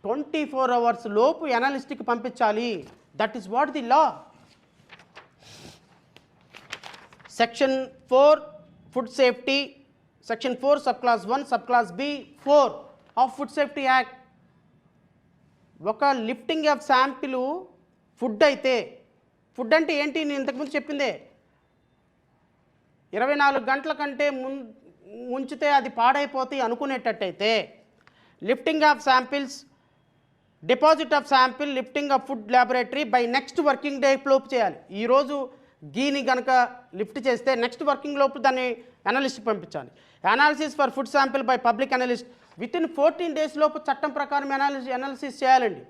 24 hours లోపు ఎనాలిస్ట్కి పంపించాలి. That is what the law. Section 4 food safety, section 4 sub clause 1 sub clause B 4 of food safety act. ఒక లిఫ్టింగ్ ఆఫ్ శాంపిల్ ఫుడ్ అయితే, ఫుడ్ అంటే ఏంటి నేను ఇంతకుముందు చెప్పిందే, 24 గంటల కంటే ఉంచితే అది పాడైపోతాయి అనుకునేటట్టయితే lifting of samples, deposit of sample, lifting of food laboratory by next working day లోపు చేయాలి. ఈరోజు గీని కనుక లిఫ్ట్ చేస్తే నెక్స్ట్ వర్కింగ్ లోపు దాన్ని అనలిస్ట్ పంపించాలి. Analysis for food sample by public analyst within 14 days లోపు చట్టం ప్రకారం అనాలిసిస్ చేయాలండి.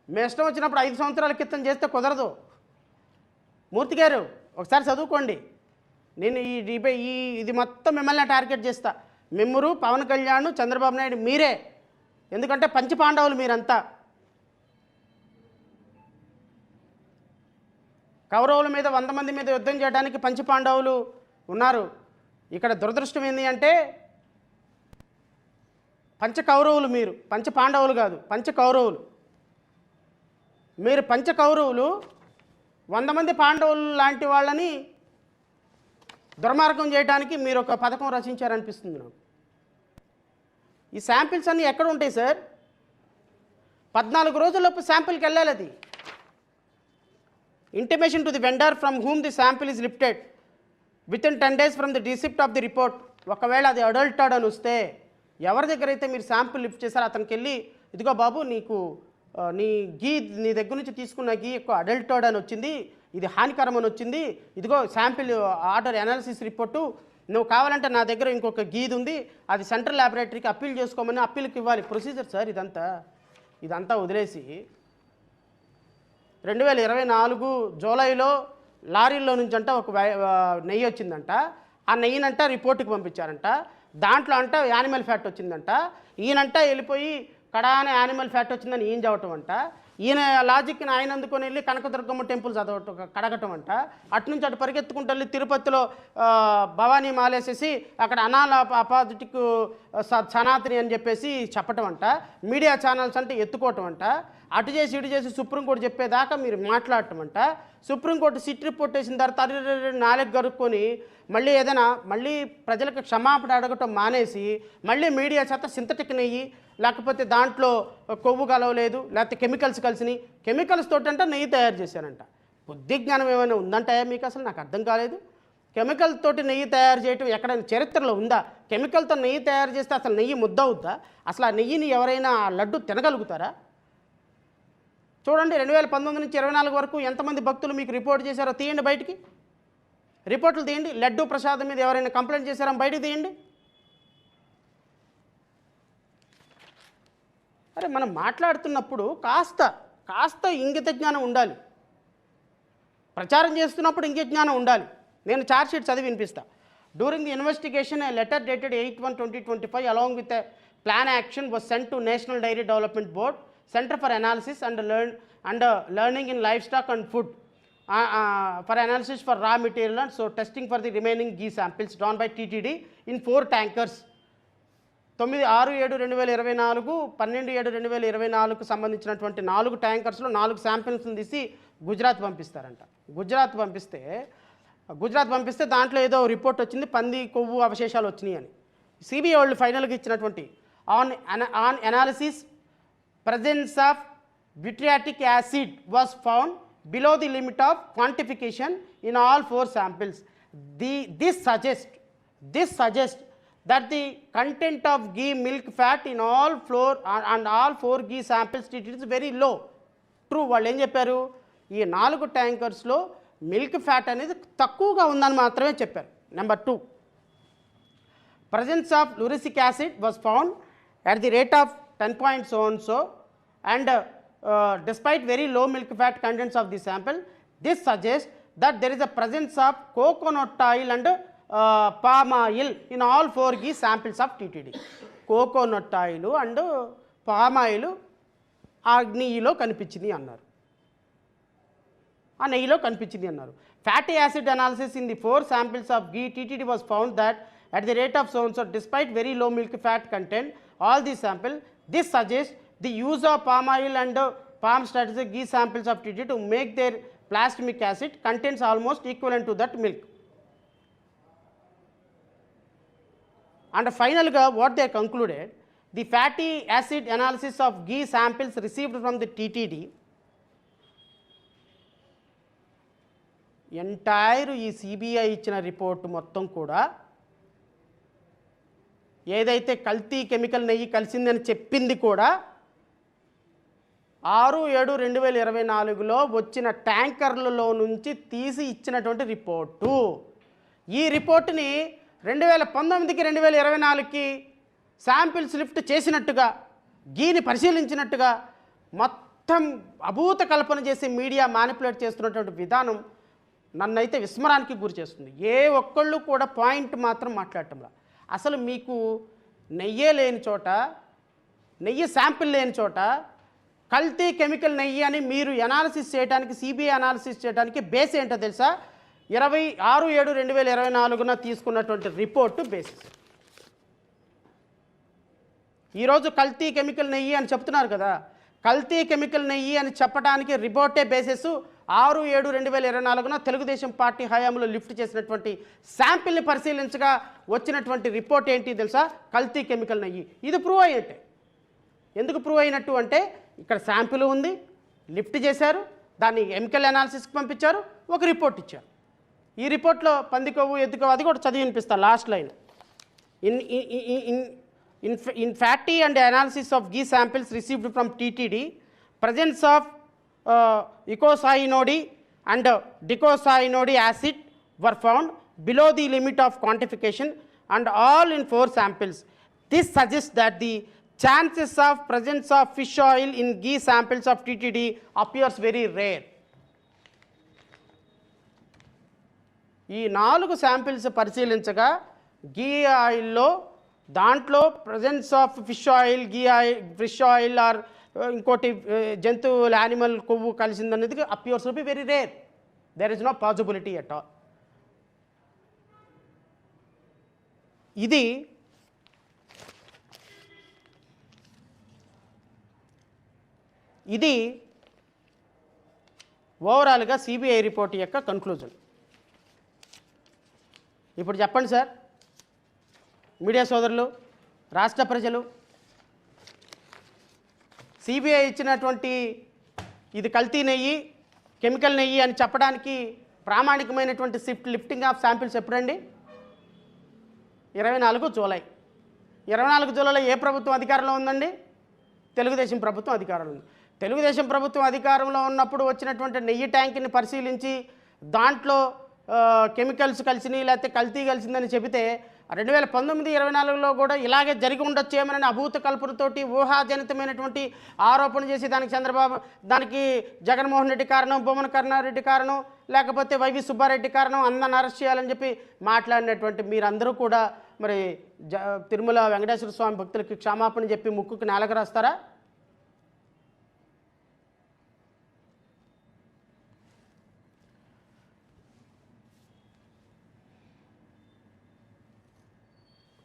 మీ ఇష్టం వచ్చినప్పుడు 5 సంవత్సరాల క్రితం చేస్తే కుదరదు. మూర్తి గారు ఒకసారి చదువుకోండి. నేను ఇది మొత్తం మిమ్మల్ని టార్గెట్ చేస్తా. మిమ్మరు, పవన్ కళ్యాణ్, చంద్రబాబు నాయుడు మీరే. ఎందుకంటే పంచపాండవులు మీరంతా. కౌరవుల మీద 100 మంది మీద యుద్ధం చేయడానికి పంచపాండవులు ఉన్నారు. ఇక్కడ దురదృష్టం ఏంటి అంటే పంచకౌరవులు మీరు, పంచపాండవులు కాదు, పంచకౌరవులు. మీరు పంచకౌరవులు 100 మంది పాండవులు లాంటి వాళ్ళని దుర్మార్గం చేయడానికి మీరు ఒక పథకం రచించారనిపిస్తుంది నాకు. ఈ శాంపిల్స్ అన్నీ ఎక్కడ ఉంటాయి సార్? 14 రోజుల్లోపు శాంపిల్కి వెళ్ళాలి. అది intimation to the vendor from whom the sample is lifted with in 10 days from the receipt of the report. ఒకవేళ అది అడల్టెడ్ అని వస్తే ఎవరి దగ్గర అయితే మీరు శాంపిల్ లిఫ్ట్ చేశారో అతనికి వెళ్ళి, ఇదిగో బాబు నీకు నీ దగ్గర నుంచి తీసుకున్న గీ ఎక్కువ అడల్టెడ్ అని వచ్చింది, ఇది హానికరం అని వచ్చింది, ఇదిగో శాంపిల్ ఆర్డర్ అనాలిసిస్ రిపోర్టు, నువ్వు కావాలంటే నా దగ్గర ఇంకొక గీది ఉంది, అది సెంట్రల్ ల్యాబొరేటరీకి అప్పీల్ చేసుకోమని అప్పీల్కి ఇవ్వాలి. ప్రొసీజర్ సార్ ఇదంతా వదిలేసి 2024 జూలైలో లారీల్లో నుంచి అంట ఒక నెయ్యి వచ్చిందంట. ఆ నెయ్యినంట రిపోర్ట్కి పంపించారంట. దాంట్లో అంట యానిమల్ ఫ్యాట్ వచ్చిందంట. ఈయనంట వెళ్ళిపోయి కడానే యానిమల్ ఫ్యాట్ వచ్చిందని ఈయన చదవటం అంట. ఈయన లాజిక్ని ఆయన అందుకొని వెళ్ళి కనకదుర్గమ్మ టెంపుల్ కడగటం అంట. అటు నుంచి అటు పరిగెత్తుకుంటూ వెళ్ళి తిరుపతిలో భవానీ మాలేసేసి అక్కడ అనాల అపాజిటిక్ సనాతని అని చెప్పేసి చెప్పటం అంట. మీడియా ఛానల్స్ అంటే ఎత్తుకోవటం అంట. అటు చేసి ఇటు చేసి సుప్రీంకోర్టు చెప్పేదాకా మీరు మాట్లాడటం అంట. సుప్రీంకోర్టు సిట్ రిపోర్ట్ వేసిన తర్వాత నాలుగు గరుక్కొని మళ్ళీ ప్రజలకు క్షమాపణ అడగటం మానేసి మళ్ళీ మీడియా చేత సింథటిక్ నెయ్యి, లేకపోతే దాంట్లో కొవ్వు కలవలేదు, లేకపోతే కెమికల్స్ కలిసినాయి, కెమికల్స్ తోటి అంటే నెయ్యి తయారు చేశారంట. బుద్ధి జ్ఞానం ఏమైనా ఉందంటాయా మీకు? అసలు నాకు అర్థం కాలేదు. కెమికల్ తోటి నెయ్యి తయారు చేయటం ఎక్కడైనా చరిత్రలో ఉందా? కెమికల్తో నెయ్యి తయారు చేస్తే అసలు నెయ్యి ముద్ద అవుద్దా? అసలు ఆ నెయ్యిని ఎవరైనా ఆ లడ్డు తినగలుగుతారా? చూడండి, 2019 నుంచి 24 వరకు ఎంతమంది భక్తులు మీకు రిపోర్ట్ చేశారో తీయండి, బయటికి రిపోర్టులు తీయండి. లడ్డు ప్రసాదం మీద ఎవరైనా కంప్లైంట్ చేశారో బయటికి తీయండి. అరే, మనం మాట్లాడుతున్నప్పుడు కాస్త ఇంగిత జ్ఞానం ఉండాలి. ప్రచారం చేస్తున్నప్పుడు ఇంగిత జ్ఞానం ఉండాలి. నేను ఛార్జ్ షీట్ చదివి వినిపిస్తా. During the investigation A letter dated 8/1/2025 along with a plan action was sent to National Dairy Development Board, Center for Analysis and Learning in Livestock and Food for analysis for raw material and so testing for the remaining ghee samples drawn by TTD in 4 tankers. 9/6/7/2024, 12/7/2024 సంబంధించినటువంటి 4 ట్యాంకర్స్లో 4 శాంపిల్స్ని తీసి గుజరాత్ పంపిస్తారంట. గుజరాత్ పంపిస్తే దాంట్లో ఏదో రిపోర్ట్ వచ్చింది, పంది కొవ్వు అవశేషాలు వచ్చినాయి అని. సిబిఐ వాళ్ళు ఫైనల్గా ఇచ్చినటువంటి on analysis presence of butyric acid was found below the limit of quantification in all 4 samples. This suggests that the content of ghee milk fat in all 4 ghee samples it is very low. True, వాళ్ళు ఏం చెప్పారు? ఈ 4 ట్యాంకర్స్లో మిల్క్ ఫ్యాట్ అనేది తక్కువగా ఉందని మాత్రమే చెప్పారు. Number 2, presence of lauric acid was found at the rate of 10 point so and so, and despite very low milk fat contents of the sample, this suggests that there is a presence of coconut oil and palm oil in all 4 ghee samples of TTD. Coconut oil and palm oil ఆ నెయ్యిలో కనిపించింది అన్నారు, ఆ నెయ్యిలో కనిపించింది అన్నారు. Fatty acid analysis in the 4 samples of ghee TTD was found that at the rate of so and so despite very low milk fat content all these sample, this suggests the use of palm oil and palm strategic ghee samples of TTD to make their plasmic acid contains almost equivalent to that milk. And finally what they concluded, the fatty acid analysis of ghee samples received from the TTD entire ఈ సిబిఐ ఇచ్చిన రిపోర్ట్ మొత్తం కూడా ఏదైతే కల్తీ కెమికల్ నెయ్యి కలిసిందని చెప్పింది కూడా 6/7/2024లో వచ్చిన ట్యాంకర్లలో నుంచి తీసి ఇచ్చినటువంటి రిపోర్టు. ఈ రిపోర్టుని 2019కి 2024కి శాంపిల్స్ లిఫ్ట్ చేసినట్టుగా గీని పరిశీలించినట్టుగా మొత్తం అభూత కల్పన చేసి మీడియా మ్యానిపులేట్ చేస్తున్నటువంటి విధానం నన్నైతే విస్మరానికి గురి చేస్తుంది. ఏ ఒక్కళ్ళు కూడా పాయింట్ మాత్రం మాట్లాడటంలా. అసలు మీకు నెయ్యే లేని చోట, నెయ్యి శాంపిల్ లేని చోట కల్తీ కెమికల్ నెయ్యి అని మీరు అనాలిసిస్ చేయడానికి, సిబిఐ అనాలిసిస్ చేయడానికి బేస్ ఏంటో తెలుసా? 26/7/2024న తీసుకున్నటువంటి రిపోర్టు బేసిస్. ఈరోజు కల్తీ కెమికల్ నెయ్యి అని చెప్తున్నారు కదా, కల్తీ కెమికల్ నెయ్యి అని చెప్పడానికి రిపోర్టే బేసిస్. 6/7/2024న తెలుగుదేశం పార్టీ హయాంలో లిఫ్ట్ చేసినటువంటి శాంపిల్ని పరిశీలించగా వచ్చినటువంటి రిపోర్ట్ ఏంటి తెలుసా? కల్తీ కెమికల్ నెయ్యి. ఇది ప్రూవ్ అయ్యేట్టే. ఎందుకు ప్రూవ్ అయినట్టు అంటే ఇక్కడ శాంపిల్ ఉంది, లిఫ్ట్ చేశారు, దాన్ని కెమికల్ అనాలిసిస్కి పంపించారు, ఒక రిపోర్ట్ ఇచ్చారు. ఈ రిపోర్ట్లో పంది కొవ్వు, ఎద్దు కొవ్వు అది కూడా చదివి వినిపిస్తాను last line. In fatty and analysis of ghee samples received from TTD, presence of eicosanoic and docosahexaenoic acid were found below the limit of quantification and all in 4 samples. This suggests that the chances of presence of fish oil in ghee samples of TTD appears very rare. ఈ 4 శాంపిల్స్ పరిశీలించగా ఘీ ఆయిల్లో దాంట్లో presence of fish oil, fish oil or ఇంకోటి జంతువుల యానిమల్ కొవ్వు కలిసిందనేది appears to be very rare. There is no possibility at all. ఇది ఓవరాల్గా సిబిఐ రిపోర్ట్ యొక్క కన్క్లూజన్. ఇప్పుడు చెప్పండి సార్, మీడియా సోదరులు, రాష్ట్ర ప్రజలు, సిబిఐ ఇచ్చినటువంటి ఇది కల్తీ నెయ్యి, కెమికల్ నెయ్యి అని చెప్పడానికి ప్రామాణికమైనటువంటి లిఫ్టింగ్ ఆఫ్ శాంపిల్స్ ఎప్పుడండి? 24 జూలై. 24 జూలైలో ఏ ప్రభుత్వం అధికారంలో ఉందండి? తెలుగుదేశం ప్రభుత్వం అధికారంలో ఉంది. తెలుగుదేశం ప్రభుత్వం అధికారంలో ఉన్నప్పుడు వచ్చినటువంటి నెయ్యి ట్యాంక్ని పరిశీలించి దాంట్లో కెమికల్స్ కలిసినాయి లేకపోతే కల్తీ కలిసిందని చెబితే 2019-24లో కూడా ఇలాగే జరిగి ఉండొచ్చేమని అభూత కల్పనతోటి ఊహాజనితమైనటువంటి ఆరోపణ చేసి దానికి జగన్మోహన్ రెడ్డి కారణం, బొమ్మన కరుణారెడ్డి కారణం, లేకపోతే వైవి సుబ్బారెడ్డి కారణం, అందరిని అరెస్ట్ చేయాలని చెప్పి మాట్లాడినటువంటి మీరందరూ కూడా మరి తిరుమల వెంకటేశ్వర స్వామి భక్తులకి క్షమాపణ చెప్పి ముక్కుకు నేలకు రాస్తారా?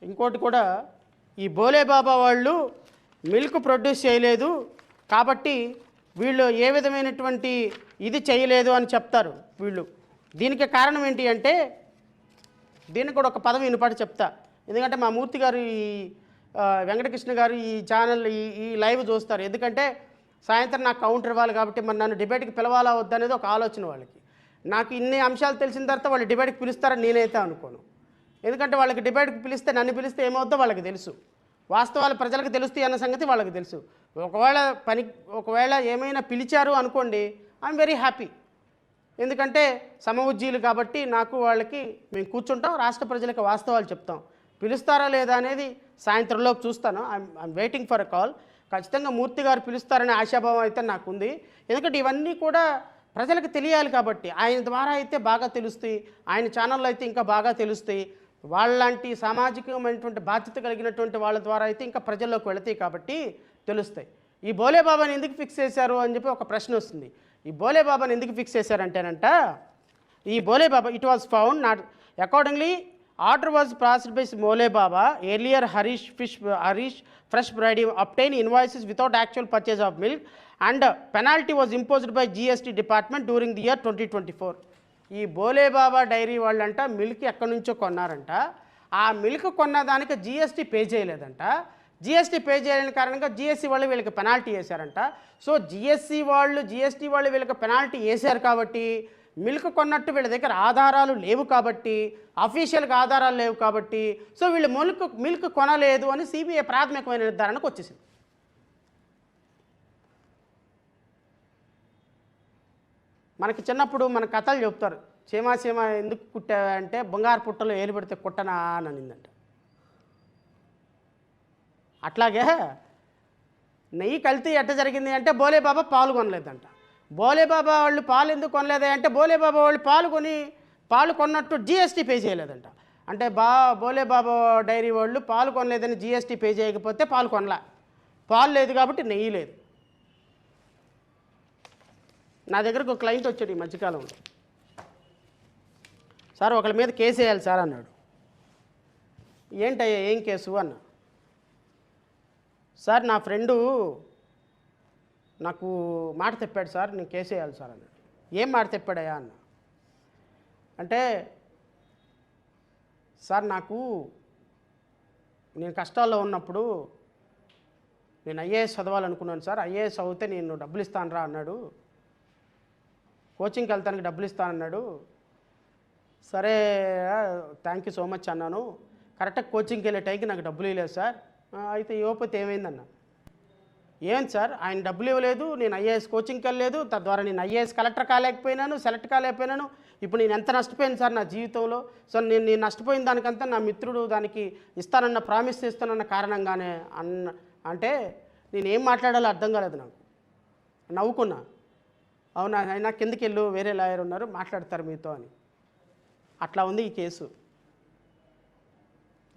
ఇంకోటి కూడా, ఈ బోలేబాబా వాళ్ళు మిల్క్ ప్రొడ్యూస్ చేయలేదు కాబట్టి వీళ్ళు ఏ విధమైనటువంటి ఇది చేయలేదు అని చెప్తారు వీళ్ళు. దీనికి కారణం ఏంటి అంటే, దీనికి కూడా ఒక పదం వినపాటి చెప్తా. ఎందుకంటే మా మూర్తి గారు, ఈ వెంకటకృష్ణ గారు ఈ ఛానల్ ఈ లైవ్ చూస్తారు. ఎందుకంటే సాయంత్రం నాకు కౌంటర్ ఇవ్వాలి కాబట్టి మరి నన్ను డిబేట్కి పిలవాలా వద్దనేది ఒక ఆలోచన వాళ్ళకి. నాకు ఇన్ని అంశాలు తెలిసిన తర్వాత వాళ్ళు డిబేట్కి పిలుస్తారని నేనైతే అనుకోను. ఎందుకంటే వాళ్ళకి డిబేట్కి పిలిస్తే, నన్ను పిలిస్తే ఏమవుద్దో వాళ్ళకి తెలుసు, వాస్తవాలు ప్రజలకు తెలుస్తాయి అన్న సంగతి వాళ్ళకి తెలుసు. ఒకవేళ ఏమైనా పిలిచారు అనుకోండి, ఐఎమ్ వెరీ హ్యాపీ. ఎందుకంటే సమఉజ్జీలు కాబట్టి నాకు వాళ్ళకి మేము కూర్చుంటాం, రాష్ట్ర ప్రజలకు వాస్తవాలు చెప్తాం. పిలుస్తారా లేదా అనేది సాయంత్రంలోపు చూస్తాను. I'm waiting for a call. ఖచ్చితంగా మూర్తి గారు పిలుస్తారనే ఆశాభావం అయితే నాకుంది. ఎందుకంటే ఇవన్నీ కూడా ప్రజలకు తెలియాలి కాబట్టి ఆయన ద్వారా అయితే బాగా తెలుస్తాయి, ఆయన ఛానల్లో అయితే ఇంకా బాగా తెలుస్తాయి. వాళ్ళలాంటి సామాజికమైనటువంటి బాధ్యత కలిగినటువంటి వాళ్ళ ద్వారా అయితే ఇంకా ప్రజల్లోకి వెళతాయి కాబట్టి తెలుస్తాయి. ఈ బోలేబాబాని ఎందుకు ఫిక్స్ చేశారు అని చెప్పి ఒక ప్రశ్న వస్తుంది. ఈ బోలేబాబాని ఎందుకు ఫిక్స్ చేశారంటేనంట, ఈ Bholebaba it was found not accordingly order was passed by Bholebaba earlier Harish fresh బ్రైడ్ obtained invoices without actual purchase of milk and penalty was imposed by GST department during the year 2024. ఈ బోలేబాబా డైరీ వాళ్ళంట మిల్క్ ఎక్కడి నుంచో కొన్నారంట. ఆ మిల్క్ కొన్న దానికి GST పే చేయలేదంట. GST పే చేయలేని కారణంగా GST వాళ్ళు వీళ్ళకి పెనాల్టీ వేశారంట. సో GST వాళ్ళు వీళ్ళకి పెనాల్టీ వేశారు కాబట్టి మిల్క్ కొన్నట్టు వీళ్ళ దగ్గర ఆధారాలు లేవు కాబట్టి, అఫీషియల్గా ఆధారాలు లేవు కాబట్టి, సో వీళ్ళు మిల్క్ కొనలేదు అని CBI ప్రాథమికమైన నిర్ధారణకు వచ్చేసింది. మనకి చిన్నప్పుడు మన కథలు చెప్తారు, చీమ ఎందుకు కుట్టావంటే బంగారు పుట్టలో ఏలు పెడితే కుట్టనా అని అనిందంట. పాట్లాగే నెయ్యి కల్తీ ఎట్ట జరిగింది అంటే బోలేబాబా పాలు కొనలేదంట. బోలేబాబా వాళ్ళు పాలు ఎందుకు కొనలేదే అంటే బోలేబాబా వాళ్ళు పాలు కొన్నట్టు GST పే చేయలేదంట. అంటే బోలేబాబా డైరీ వాళ్ళు పాలు కొనలేదని GST పే చేయకపోతే పాలు కొనలా, పాలు లేదు కాబట్టి నెయ్యి లేదు. నా దగ్గరకు ఒక క్లయింట్ వచ్చాడు ఈ మధ్యకాలంలో, సార్ ఒకళ్ళ మీద కేసు వేయాలి సార్ అన్నాడు. ఏంటయ్యా ఏం కేసు అన్నా. సార్ నా ఫ్రెండు నాకు మాట తెప్పాడు సార్, నేను కేసు వేయాలి సార్ అన్నాడు. ఏం మాట తెప్పాడయ్యా అన్న అంటే, సార్ నేను కష్టాల్లో ఉన్నప్పుడు నేను IAS చదవాలనుకున్నాను సార్, IAS చదివితే నేను డబ్బులు ఇస్తాను రా అన్నాడు, కోచింగ్కి వెళ్తానికి డబ్బులు ఇస్తానన్నాడు. సరే థ్యాంక్ యూ సో మచ్ అన్నాను. కరెక్ట్గా కోచింగ్కి వెళ్ళే టైంకి నాకు డబ్బులు ఇవ్వలేదు సార్. అయితే ఇవ్వకపోతే ఏమైందన్న. ఏం సార్ ఆయన డబ్బులు ఇవ్వలేదు, నేను IAS కోచింగ్కి వెళ్ళలేదు, తద్వారా నేను IAS కలెక్టర్ కాలేకపోయినాను, సెలెక్ట్ కాలేకపోయినాను. ఇప్పుడు నేను ఎంత నష్టపోయాను సార్ నా జీవితంలో. సో నేను నష్టపోయిన దానికంతా నా మిత్రుడు దానికి ఇస్తానన్న ప్రామిస్ చేస్తానన్న కారణంగానే అంటే నేనేం మాట్లాడాలో అర్థం కాలేదు నాకు. నవ్వుకున్నా. అవునా అయినా కిందకి వెళ్ళు, వేరే లాయర్ ఉన్నారు మాట్లాడతారు మీతో అని. అట్లా ఉంది ఈ కేసు.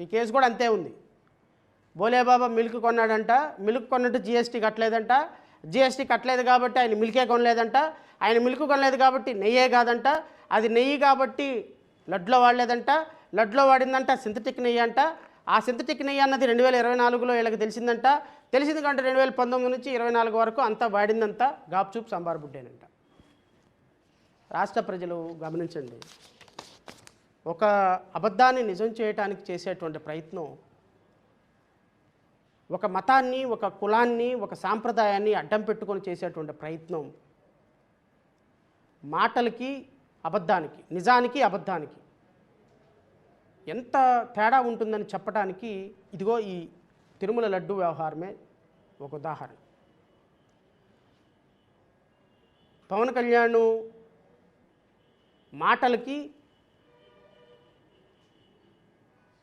ఈ కేసు కూడా అంతే ఉంది. బోలేబాబా మిల్క్ కొన్నాడంట, మిల్క్ కొన్నట్టు GST కట్టలేదంట. GST కట్టలేదు కాబట్టి ఆయన మిల్కే కొనలేదంట. ఆయన మిల్క్ కొనలేదు కాబట్టి నెయ్యే కాదంట. అది నెయ్యి కాబట్టి లడ్లో వాడలేదంట. లడ్లో వాడిందంట సింథటిక్ నెయ్యి అంట. ఆ సింథటిక్ నెయ్యి అన్నది 2024లో వీళ్ళకి తెలిసిందంట. తెలిసింది కంటే 2019 నుంచి 24 వరకు అంతా వాడిందంతా గాప్చూప్ సంబార్ బుడ్డేనంట. రాష్ట్ర ప్రజలు గమనించండి, ఒక అబద్ధాన్ని నిజం చేయడానికి చేసేటువంటి ప్రయత్నం ఒక మతాన్ని, ఒక కులాన్ని, ఒక సాంప్రదాయాన్ని అడ్డం పెట్టుకొని చేసేటువంటి ప్రయత్నం మాటలకి అబద్ధానికి, నిజానికి అబద్ధానికి ఎంత తేడా ఉంటుందని చెప్పడానికి ఇదిగో ఈ తిరుమల లడ్డు వ్యవహారమే ఒక ఉదాహరణ. పవన్ కళ్యాణ్ మాటలకి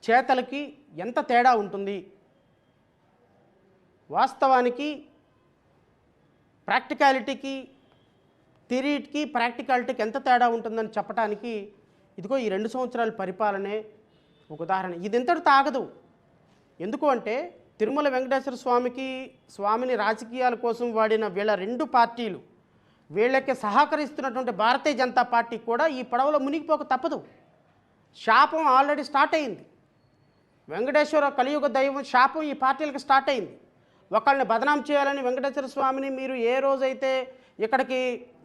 చేతలకి ఎంత తేడా ఉంటుంది, వాస్తవానికి ప్రాక్టికాలిటీకి, థియరీకి ప్రాక్టికాలిటీకి ఎంత తేడా ఉంటుందని చెప్పడానికి ఇదిగో ఈ 2 సంవత్సరాల పరిపాలనే ఒక ఉదాహరణ. ఇది ఇంతటితో ఆగదు. ఎందుకు అంటే తిరుమల వెంకటేశ్వర స్వామిని రాజకీయాల కోసం వాడిన వీళ్ళ 2 పార్టీలు, వీళ్ళకి సహకరిస్తున్నటువంటి భారతీయ జనతా పార్టీ కూడా ఈ పడవలో మునిగిపోక తప్పదు. శాపం ఆల్రెడీ స్టార్ట్ అయింది. వెంకటేశ్వర కలియుగ దైవం శాపం ఈ పార్టీలకు స్టార్ట్ అయింది. ఒకళ్ళని బదనాం చేయాలని వెంకటేశ్వర స్వామిని మీరు ఏ రోజైతే ఇక్కడికి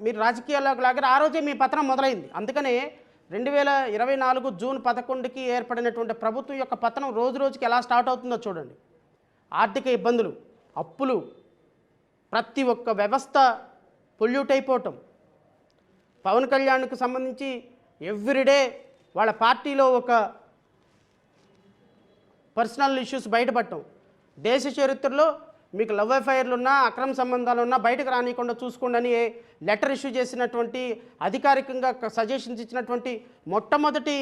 మీరు రాజకీయాల్లోకి లాగారో ఆ రోజే మీ పతనం మొదలైంది. అందుకనే 2024 జూన్ 11కి ఏర్పడినటువంటి ప్రభుత్వం యొక్క పతనం రోజు రోజుకి ఎలా స్టార్ట్ అవుతుందో చూడండి. ఆర్థిక ఇబ్బందులు, అప్పులు, ప్రతి ఒక్క వ్యవస్థ పొల్యూట్ అయిపోవటం, పవన్ కళ్యాణ్కు సంబంధించి ఎవ్రీడే వాళ్ళ పార్టీలో ఒక పర్సనల్ ఇష్యూస్ బయటపడటం, దేశ చరిత్రలో మీకు లవ్ అఫైర్లు ఉన్నా, అక్రమ సంబంధాలు ఉన్నా బయటకు రానియకుండా చూసుకోండి అని లెటర్ ఇష్యూ చేసినటువంటి, అధికారికంగా సజెషన్స్ ఇచ్చినటువంటి మొట్టమొదటి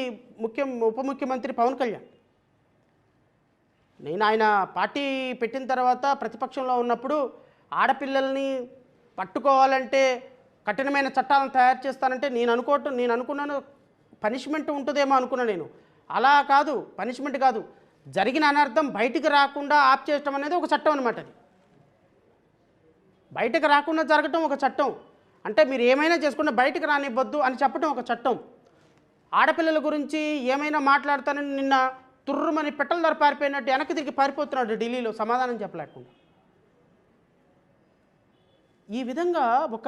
ఉప ముఖ్యమంత్రి పవన్ కళ్యాణ్. నేను ఆయన పార్టీ పెట్టిన తర్వాత ప్రతిపక్షంలో ఉన్నప్పుడు ఆడపిల్లల్ని పట్టుకోవాలంటే కఠినమైన చట్టాలను తయారు చేస్తానంటే నేను అనుకున్నాను పనిష్మెంట్ ఉంటుందేమో అనుకున్నాను నేను. అలా కాదు, పనిష్మెంట్ కాదు, జరిగిన అనర్థం బయటికి రాకుండా ఆప్ చేయటం అనేది ఒక చట్టం అనమాట. అది బయటకు రాకుండా జరగటం ఒక చట్టం. అంటే మీరు ఏమైనా చేసుకుంటే బయటకు రానివ్వద్దు అని చెప్పడం ఒక చట్టం. ఆడపిల్లల గురించి ఏమైనా మాట్లాడతానని నిన్న తుర్రుమని పెట్టల ధర పారిపోయినట్టు వెనక్కి తిరిగి పారిపోతున్నాడు ఢిల్లీలో సమాధానం చెప్పలేకుండా. ఈ విధంగా ఒక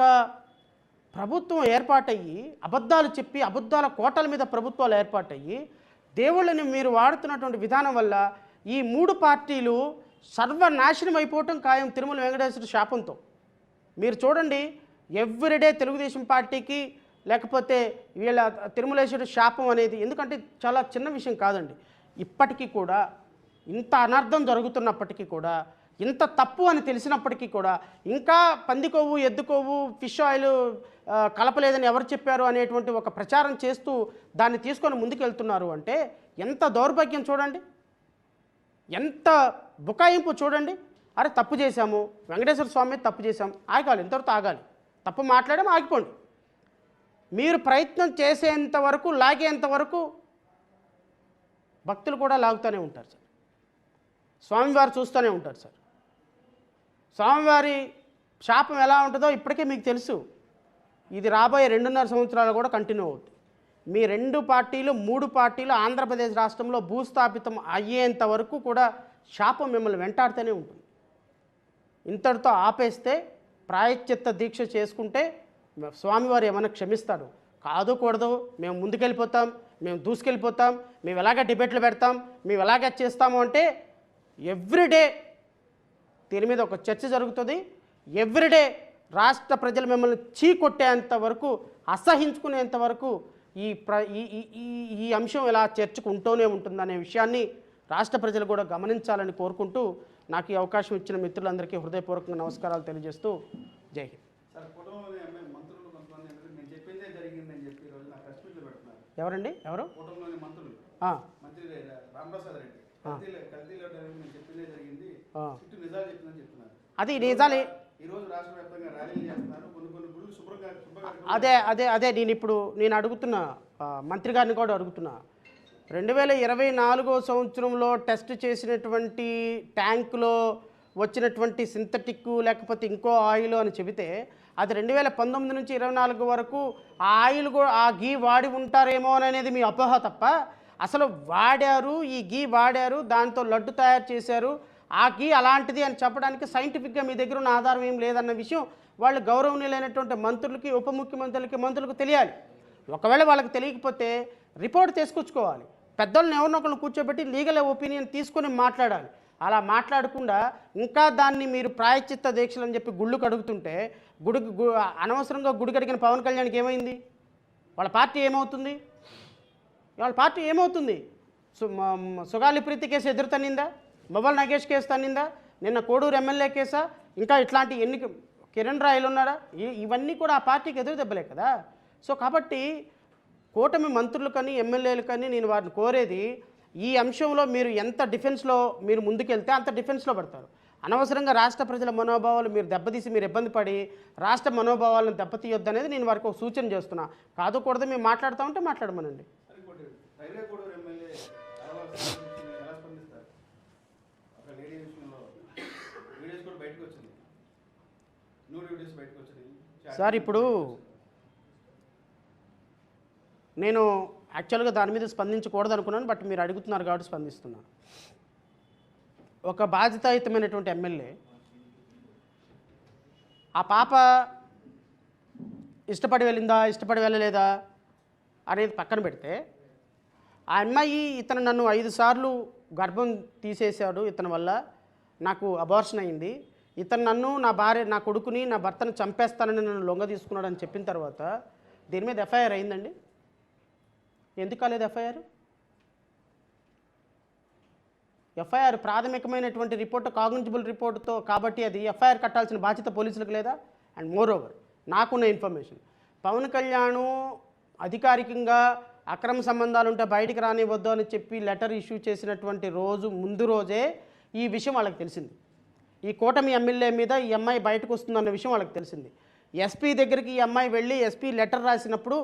ప్రభుత్వం ఏర్పాటయ్యి అబద్ధాలు చెప్పి అబద్ధాల కోటల మీద ప్రభుత్వాలు ఏర్పాటయ్యి దేవుళ్ళని మీరు వాడుతున్నటువంటి విధానం వల్ల ఈ 3 పార్టీలు సర్వనాశనం అయిపోవటం ఖాయం తిరుమల వెంకటేశ్వర శాపంతో. మీరు చూడండి, ఎవ్రీడే తెలుగుదేశం పార్టీకి లేకపోతే వీళ్ళ తిరుమలేశ్వర శాపం అనేది, ఎందుకంటే చాలా చిన్న విషయం కాదండి. ఇప్పటికీ కూడా ఇంత అనర్థం జరుగుతున్నప్పటికీ కూడా, ఇంత తప్పు అని తెలిసినప్పటికీ కూడా ఇంకా పందికొవ్వు ఎద్దుకొవ్వు ఫిష్ ఆయిల్ కలపలేదని ఎవరు చెప్పారు అనేటువంటి ఒక ప్రచారం చేస్తూ దాన్ని తీసుకొని ముందుకు వెళ్తున్నారు అంటే ఎంత దౌర్భాగ్యం చూడండి, ఎంత బుకాయింపు చూడండి. అరే తప్పు చేశాము, వెంకటేశ్వర స్వామి తప్పు చేశాం, ఆగాలి, ఇంతవరకు ఆగాలి, తప్పు మాట్లాడడం ఆగిపోండి. మీరు ప్రయత్నం చేసేంత వరకు లాగేంత వరకు భక్తులు కూడా లాగుతూనే ఉంటారు సార్, స్వామివారు చూస్తూనే ఉంటారు సార్. స్వామివారి శాపం ఎలా ఉంటుందో ఇప్పటికే మీకు తెలుసు. ఇది రాబోయే 2.5 సంవత్సరాలు కూడా కంటిన్యూ అవుతుంది. మీ 2 పార్టీలు 3 పార్టీలు ఆంధ్రప్రదేశ్ రాష్ట్రంలో భూస్థాపితం అయ్యేంత వరకు కూడా శాపం మిమ్మల్ని వెంటాడుతూనే ఉంటుంది. ఇంతటితో ఆపేస్తే ప్రాయశ్చిత్త దీక్ష చేసుకుంటే స్వామివారు ఏమైనా క్షమిస్తాడు. కాదు కూడదు, మేము ముందుకెళ్ళిపోతాం, మేము దూసుకెళ్ళిపోతాం, మేము ఎలాగ డిబేట్లు పెడతాం, మేము ఎలాగ చేస్తాము అంటే ఎవ్రీడే దీని మీద ఒక చర్చ జరుగుతుంది. ఎవ్రీడే రాష్ట్ర ప్రజలు మిమ్మల్ని చీకొట్టేంత వరకు, అసహించుకునేంత వరకు ఈ అంశం ఇలా చర్చకుంటూనే ఉంటుందనే విషయాన్ని రాష్ట్ర ప్రజలు కూడా గమనించాలని కోరుకుంటూ నాకు ఈ అవకాశం ఇచ్చిన మిత్రులందరికీ హృదయపూర్వకంగా నమస్కారాలు తెలియజేస్తూ జై హింద్. ఎవరండి? ఎవరు? అది నిజాలే. అదే అదే అదే నేను అడుగుతున్నా, మంత్రి గారిని కూడా అడుగుతున్నా. 2024 సంవత్సరంలో టెస్ట్ చేసినటువంటి ట్యాంకులో వచ్చినటువంటి సింథటిక్ లేకపోతే ఇంకో ఆయిల్ అని చెబితే అది 2019 నుంచి 24 వరకు ఆ ఆయిల్ కూడా ఆ గీ వాడి ఉంటారేమో అనేది మీ అపోహ తప్ప అసలు వాడారు, ఈ గీ వాడారు, దాంతో లడ్డు తయారు చేశారు, ఆ గీ అలాంటిది అని చెప్పడానికి సైంటిఫిక్గా మీ దగ్గర ఉన్న ఆధారం ఏం లేదన్న విషయం వాళ్ళు గౌరవనీయులైనటువంటి మంత్రులకి, ఉప ముఖ్యమంత్రులకి, మంత్రులకు తెలియాలి. ఒకవేళ వాళ్ళకి తెలియకపోతే రిపోర్ట్ తీసుకొచ్చుకోవాలి. పెద్దలను ఎవరినొకరిని కూర్చోబెట్టి లీగల్ ఒపీనియన్ తీసుకొని మాట్లాడాలి. అలా మాట్లాడకుండా ఇంకా దాన్ని మీరు ప్రాయశ్చిత్త దీక్షలు అని చెప్పి గుళ్ళు కడుగుతుంటే అనవసరంగా గుడి కడిగిన పవన్ కళ్యాణ్కి ఏమైంది? వాళ్ళ పార్టీ ఏమవుతుంది? వాళ్ళ పార్టీ ఏమవుతుంది? సుగాలి ప్రీతి కేసు ఎదురు తన్నిందా? మొబైల్ నగేష్ కేసు తన్నిందా? నిన్న కోడూరు ఎమ్మెల్యే కేసా? ఇంకా ఇట్లాంటి కిరణ్ రాయలు ఉన్నారా? ఇవన్నీ కూడా ఆ పార్టీకి ఎదురు దెబ్బలే కదా. సో కాబట్టి కూటమి మంత్రులు కానీ ఎమ్మెల్యేలు కానీ నేను వారిని కోరేది, ఈ అంశంలో మీరు ఎంత డిఫెన్స్లో మీరు ముందుకెళ్తే అంత డిఫెన్స్లో పడతారు. అనవసరంగా రాష్ట్ర ప్రజల మనోభావాలు మీరు దెబ్బతీసి మీరు ఇబ్బంది పడి రాష్ట్ర మనోభావాలను దెబ్బతీయొద్దు అనేది నేను వారికి ఒక సూచన చేస్తున్నా. కాదు కూడదు మేము మాట్లాడుతూ ఉంటే మాట్లాడమనండి. సార్ ఇప్పుడు నేను యాక్చువల్గా దాని మీద స్పందించకూడదు అనుకున్నాను, బట్ మీరు అడుగుతున్నారు కాబట్టి స్పందిస్తున్నాను. ఒక బాధ్యతాయుతమైనటువంటి ఎమ్మెల్యే ఆ పాప ఇష్టపడి వెళ్ళిందా ఇష్టపడి వెళ్ళలేదా అనేది పక్కన పెడితే, ఆ అమ్మాయి ఇతను నన్ను 5 సార్లు గర్భం తీసేశాడు, ఇతని వల్ల నాకు అబార్షన్ అయింది, ఇతను నన్ను, నా భార్య, నా కొడుకుని, నా భర్తను చంపేస్తానని నన్ను లొంగ తీసుకున్నాడు అని చెప్పిన తర్వాత దీని మీద ఎఫ్ఐఆర్ అయిందండి. ఎందుకు కాలేదు ఎఫ్ఐఆర్? ప్రాథమికమైనటువంటి రిపోర్ట్ కాగ్నిజిబుల్ రిపోర్టుతో కాబట్టి అది ఎఫ్ఐఆర్ కట్టాల్సిన బాధ్యత పోలీసులకు లేదా? అండ్ మోర్ ఓవర్ నాకున్న ఇన్ఫర్మేషన్, పవన్ కళ్యాణ్ అధికారికంగా అక్రమ సంబంధాలు ఉంటే బయటికి రానివ్వద్దు అని చెప్పి లెటర్ ఇష్యూ చేసినటువంటి ముందు రోజే ఈ విషయం వాళ్ళకి తెలిసింది. ఈ కూటమి ఎమ్మెల్యే మీద ఈ అమ్మాయి బయటకు వస్తుందన్న విషయం వాళ్ళకి తెలిసింది. ఎస్పీ దగ్గరికి ఈ అమ్మాయి వెళ్ళి ఎస్పీ లెటర్ రాసినప్పుడు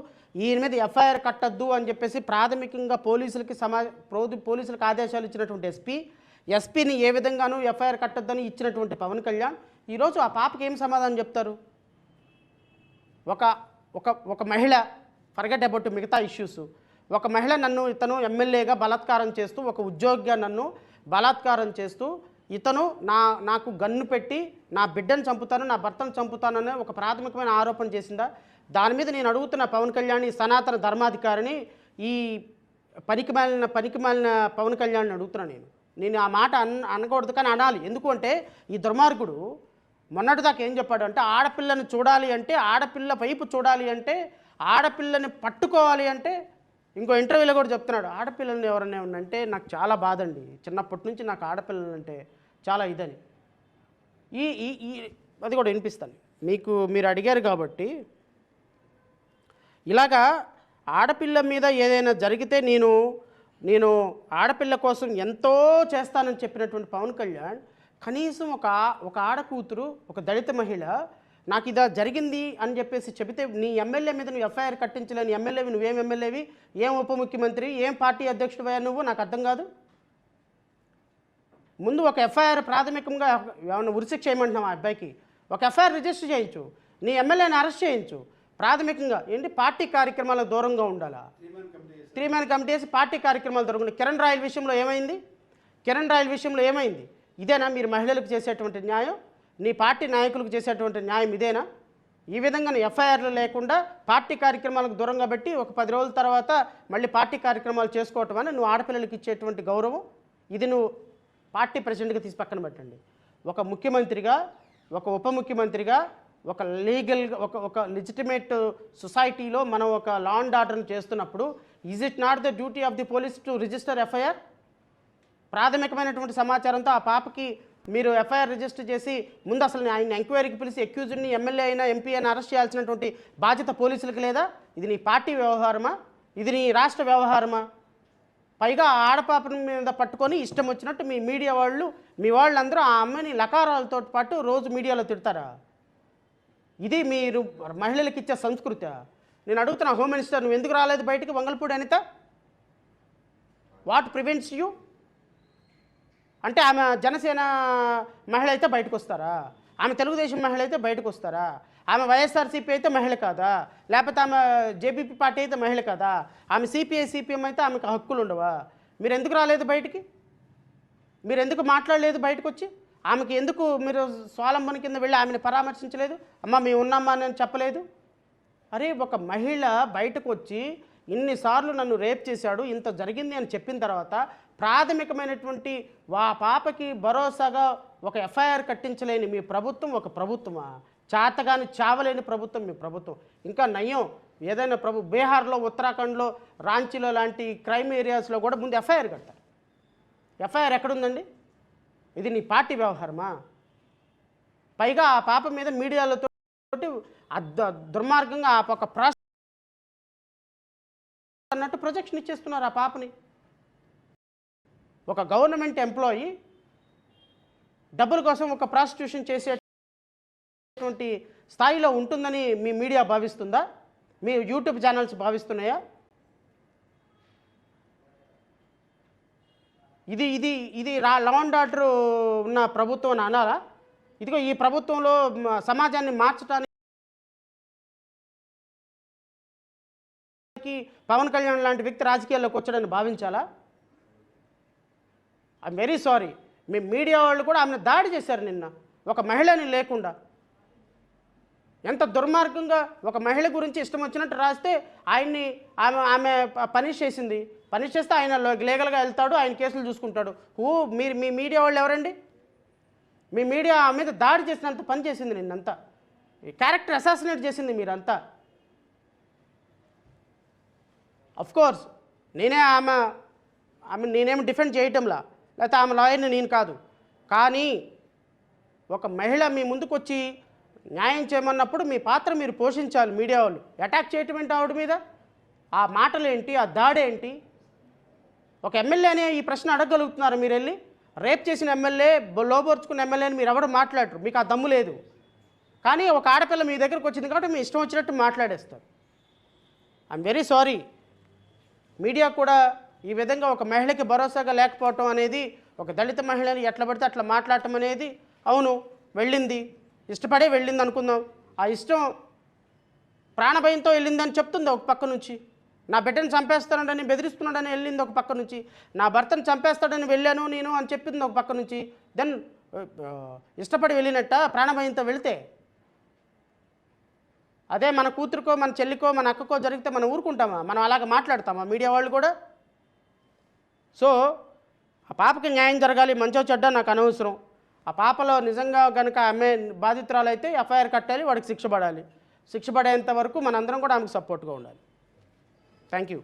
ఈయన మీద ఎఫ్ఐఆర్ కట్టద్దు అని చెప్పేసి ప్రాథమికంగా పోలీసులకు ఆదేశాలు ఇచ్చినటువంటి ఎస్పీని ఏ విధంగానూ ఎఫ్ఐఆర్ కట్టద్దని ఇచ్చినటువంటి పవన్ కళ్యాణ్ ఈరోజు ఆ పాపకి ఏం సమాధానం చెప్తారు? ఒక ఒక ఒక మహిళ, ఫర్గెట్ అబౌట్ మిగతా ఇష్యూస్, ఒక మహిళ ఇతను ఎమ్మెల్యేగా బలాత్కారం చేస్తూ, ఒక ఉద్యోగిగా నన్ను బలాత్కారం చేస్తూ, ఇతను నాకు గన్ను పెట్టి నా బిడ్డను చంపుతాను, నా భర్తను చంపుతాననే ఒక ప్రాథమికమైన ఆరోపణ చేసిందా? దాని మీద నేను అడుగుతున్న పవన్ కళ్యాణ్, ఈ సనాతన ధర్మాధికారిని, ఈ పనికిమాలిన పవన్ కళ్యాణ్ని అడుగుతున్నాను. నేను ఆ మాట అనకూడదు, కానీ అనాలి. ఎందుకు అంటే ఈ దుర్మార్గుడు మొన్నటిదాకా ఏం చెప్పాడు అంటే, ఆడపిల్లని చూడాలి అంటే, ఆడపిల్ల వైపు చూడాలి అంటే, ఆడపిల్లని పట్టుకోవాలి అంటే, ఇంకో ఇంటర్వ్యూలో కూడా చెప్తున్నాడు, ఆడపిల్లల్ని ఎవరన్నా ఉందంటే నాకు చాలా బాధ అండి, చిన్నప్పటి నుంచి నాకు ఆడపిల్లలంటే చాలా ఇదని. అది కూడా వినిపిస్తాను మీరు అడిగారు కాబట్టి. ఇలాగా ఆడపిల్ల మీద ఏదైనా జరిగితే నేను ఆడపిల్ల కోసం ఎంతో చేస్తానని చెప్పినటువంటి పవన్ కళ్యాణ్ కనీసం ఒక ఆడకూతురు, ఒక దళిత మహిళ నాకు ఇదా జరిగింది అని చెప్పేసి చెబితే నీ ఎమ్మెల్యే మీద నువ్వు ఎఫ్ఐఆర్ కట్టించలేని ఎమ్మెల్యేవి, నువ్వేం ఎమ్మెల్యేవి, ఏం ఉప ముఖ్యమంత్రి, ఏం పార్టీ అధ్యక్షుడివయ్యా నువ్వు? నాకు అర్థం కాదు. ముందు ఒక ఎఫ్ఐఆర్ ప్రాథమికంగా ఏమన్నా ఉరిశిక్ష చేయమంటున్నావు ఆ అబ్బాయికి, ఒక ఎఫ్ఐఆర్ రిజిస్టర్ చేయించు, నీ ఎమ్మెల్యేని అరెస్ట్ చేయించు. ప్రాథమికంగా ఏంటి, పార్టీ కార్యక్రమాలకు దూరంగా ఉండాలా? 3 మ్యాన్ కమిటీ వేసి పార్టీ కార్యక్రమాలు దొరకకుండా కిరణ్ రాయల్ విషయంలో ఏమైంది? ఇదేనా మీరు మహిళలకు చేసేటువంటి న్యాయం? నీ పార్టీ నాయకులకు చేసేటువంటి న్యాయం ఇదేనా? ఈ విధంగా ఎఫ్ఐఆర్లు లేకుండా పార్టీ కార్యక్రమాలకు దూరంగా పెట్టి ఒక 10 రోజుల తర్వాత మళ్ళీ పార్టీ కార్యక్రమాలు చేసుకోవటం అని నువ్వు ఆడపిల్లలకి ఇచ్చేటువంటి గౌరవం ఇది? నువ్వు పార్టీ ప్రెసిడెంట్గా తీసి పక్కన పెట్టండి. ఒక ముఖ్యమంత్రిగా, ఒక ఉప ముఖ్యమంత్రిగా, ఒక లీగల్గా, ఒక లెజిటిమేట్ సొసైటీలో మనం ఒక లా అండ్ ఆర్డర్ని చేస్తున్నప్పుడు is it not the duty of the police to register FIR? ప్రాథమికమైనటువంటి సమాచారంతో ఆ పాపకి మీరు ఎఫ్ఐఆర్ రిజిస్టర్ చేసి ముందు అసలు ఆయన ఎంక్వైరీకి పిలిచి అక్యూజ్డ్ని ఎమ్మెల్యే అయినా ఎంపీ అయినా అరెస్ట్ చేయాల్సినటువంటి బాధ్యత పోలీసులకు లేదా? ఇది నీ పార్టీ వ్యవహారమా? ఇది నీ రాష్ట్ర వ్యవహారమా? పైగా ఆడపాపని మీద పట్టుకొని ఇష్టం వచ్చినట్టు మీ మీడియా వాళ్ళు, మీ వాళ్ళందరూ ఆ అమ్మాయిని లకారాలతో పాటు రోజు మీడియాలో తిడతారా? ఇది మీరు మహిళలకు ఇచ్చే సంస్కృతి? నేను అడుగుతున్నా హోమ్ మినిస్టర్, నువ్వు ఎందుకు రాలేదు బయటికి? Vangalapudi Anitha, what prevents you? అంటే ఆమె జనసేన మహిళ అయితే బయటకు వస్తారా? ఆమె తెలుగుదేశం మహిళ అయితే బయటకు వస్తారా? ఆమె వైఎస్ఆర్సీపీ అయితే మహిళ కాదా? లేకపోతే ఆమె జేబీపీ పార్టీ అయితే మహిళ కాదా? ఆమె సిపిఐ-సిపిఎం అయితే ఆమెకు హక్కులు ఉండవా? మీరు ఎందుకు రాలేదు బయటికి? మీరు ఎందుకు మాట్లాడలేదు బయటకు వచ్చి? ఆమెకి ఎందుకు మీరు స్వాలంబన కింద వెళ్ళి ఆమెను పరామర్శించలేదు? అమ్మ మేము ఉన్నామా అని చెప్పలేదు? అరే, ఒక మహిళ బయటకు వచ్చి ఇన్నిసార్లు నన్ను రేప్ చేశాడు, ఇంత జరిగింది అని చెప్పిన తర్వాత ప్రాథమికమైనటువంటి పాపకి భరోసాగా ఒక ఎఫ్ఐఆర్ కట్టించలేని మీ ప్రభుత్వం ఒక ప్రభుత్వమా? చాతగాని చావలేని ప్రభుత్వం మీ ప్రభుత్వం. ఇంకా నయం, ఏదైనా బీహార్లో, ఉత్తరాఖండ్లో, రాంచీలో లాంటి క్రైమ్ ఏరియాస్లో కూడా ముందు ఎఫ్ఐఆర్ కట్టారు. ఎఫ్ఐఆర్ ఎక్కడుందండి? ఇది నీ పార్టీ వ్యవహారమా? పైగా ఆ పాప మీద మీడియాలతో దుర్మార్గంగా ఒక అన్నట్టు ప్రొజెక్షన్ ఇచ్చేస్తున్నారు ఆ పాపని. ఒక గవర్నమెంట్ ఎంప్లాయీ డబ్బుల కోసం ఒక ప్రాస్టిట్యూషన్ చేసేటువంటి స్థాయిలో ఉంటుందని మీ మీడియా భావిస్తుందా? మీ యూట్యూబ్ ఛానల్స్ భావిస్తున్నాయా? ఇది లా అండ్ ఆర్డర్ ఉన్న ప్రభుత్వం అని అనాలా? ఇదిగో ఈ ప్రభుత్వంలో సమాజాన్ని మార్చడానికి పవన్ కళ్యాణ్ లాంటి వ్యక్తి రాజకీయాల్లోకి వచ్చాడని భావించాలా? I'm very sorry. మీ మీడియా వాళ్ళు కూడా ఆమెను దాడి చేశారు నిన్న, ఒక మహిళని లేకుండా. ఎంత దుర్మార్గంగా ఒక మహిళ గురించి ఇష్టం వచ్చినట్టు రాస్తే ఆమె పనిష్ చేసింది. పనిష్ చేస్తే ఆయన లీగల్గా వెళ్తాడు, ఆయన కేసులు చూసుకుంటాడు. మీ మీడియా వాళ్ళు ఎవరండి? మీ మీడియా ఆమె మీద దాడి చేసినంత పని చేసింది నిన్నంతా, క్యారెక్టర్ అసాసినేట్ చేసింది మీరంతా. అఫ్కోర్స్ నేనేమి డిఫెండ్ చేయటంలా, లేకపోతే ఆమె లాయర్ని నేను కాదు. కానీ ఒక మహిళ మీ ముందుకు వచ్చి న్యాయం చేయమన్నప్పుడు మీ పాత్ర మీరు పోషించాలి. మీడియా వాళ్ళు అటాక్ చేయటం ఏంటి ఆవిడ మీద? ఆ మాటలు ఏంటి? ఆ దాడి ఏంటి? ఒక ఎమ్మెల్యేనే ఈ ప్రశ్న అడగగలుగుతున్నారు మీరు? వెళ్ళి రేప్ చేసిన ఎమ్మెల్యే, లోబోర్చుకున్న ఎమ్మెల్యేని మీరు ఎవరు మాట్లాడరు, మీకు ఆ దమ్ము లేదు. కానీ ఒక ఆడపిల్ల మీ దగ్గరకు వచ్చింది కాబట్టి మీ ఇష్టం వచ్చినట్టు మాట్లాడేస్తారు. I'm very sorry. మీడియా కూడా ఈ విధంగా ఒక మహిళకి భరోసాగా లేకపోవటం అనేది, ఒక దళిత మహిళని ఎట్లా పడితే అట్లా మాట్లాడటం అనేది, అవును వెళ్ళింది, ఇష్టపడే వెళ్ళింది అనుకుందాం. ఆ ఇష్టం ప్రాణభయంతో వెళ్ళిందని చెప్తుంది ఒక పక్క నుంచి. నా బిడ్డను చంపేస్తాడని బెదిరిస్తున్నాడని వెళ్ళింది ఒక పక్క నుంచి. నా భర్తను చంపేస్తాడని వెళ్ళాను నేను అని చెప్పింది ఒక పక్క నుంచి. దెన్ ఇష్టపడి వెళ్ళినట్ట ప్రాణభయంతో వెళితే? అదే మన కూతురికో మన చెల్లికో మన అక్కకో జరిగితే మనం ఊరుకుంటామా? మనం అలాగ మాట్లాడతామా మీడియా వాళ్ళు కూడా? సో ఆ పాపకి న్యాయం జరగాలి, మంచో చెడ్డ నాకు అనవసరం. ఆ పాపలో నిజంగా కనుక ఆమె బాధితురాలు అయితే ఎఫ్ఐఆర్ కట్టాలి, వాడికి శిక్ష పడాలి. శిక్ష పడేంత వరకు మనందరం కూడా ఆమెకు సపోర్ట్గా ఉండాలి. Thank you.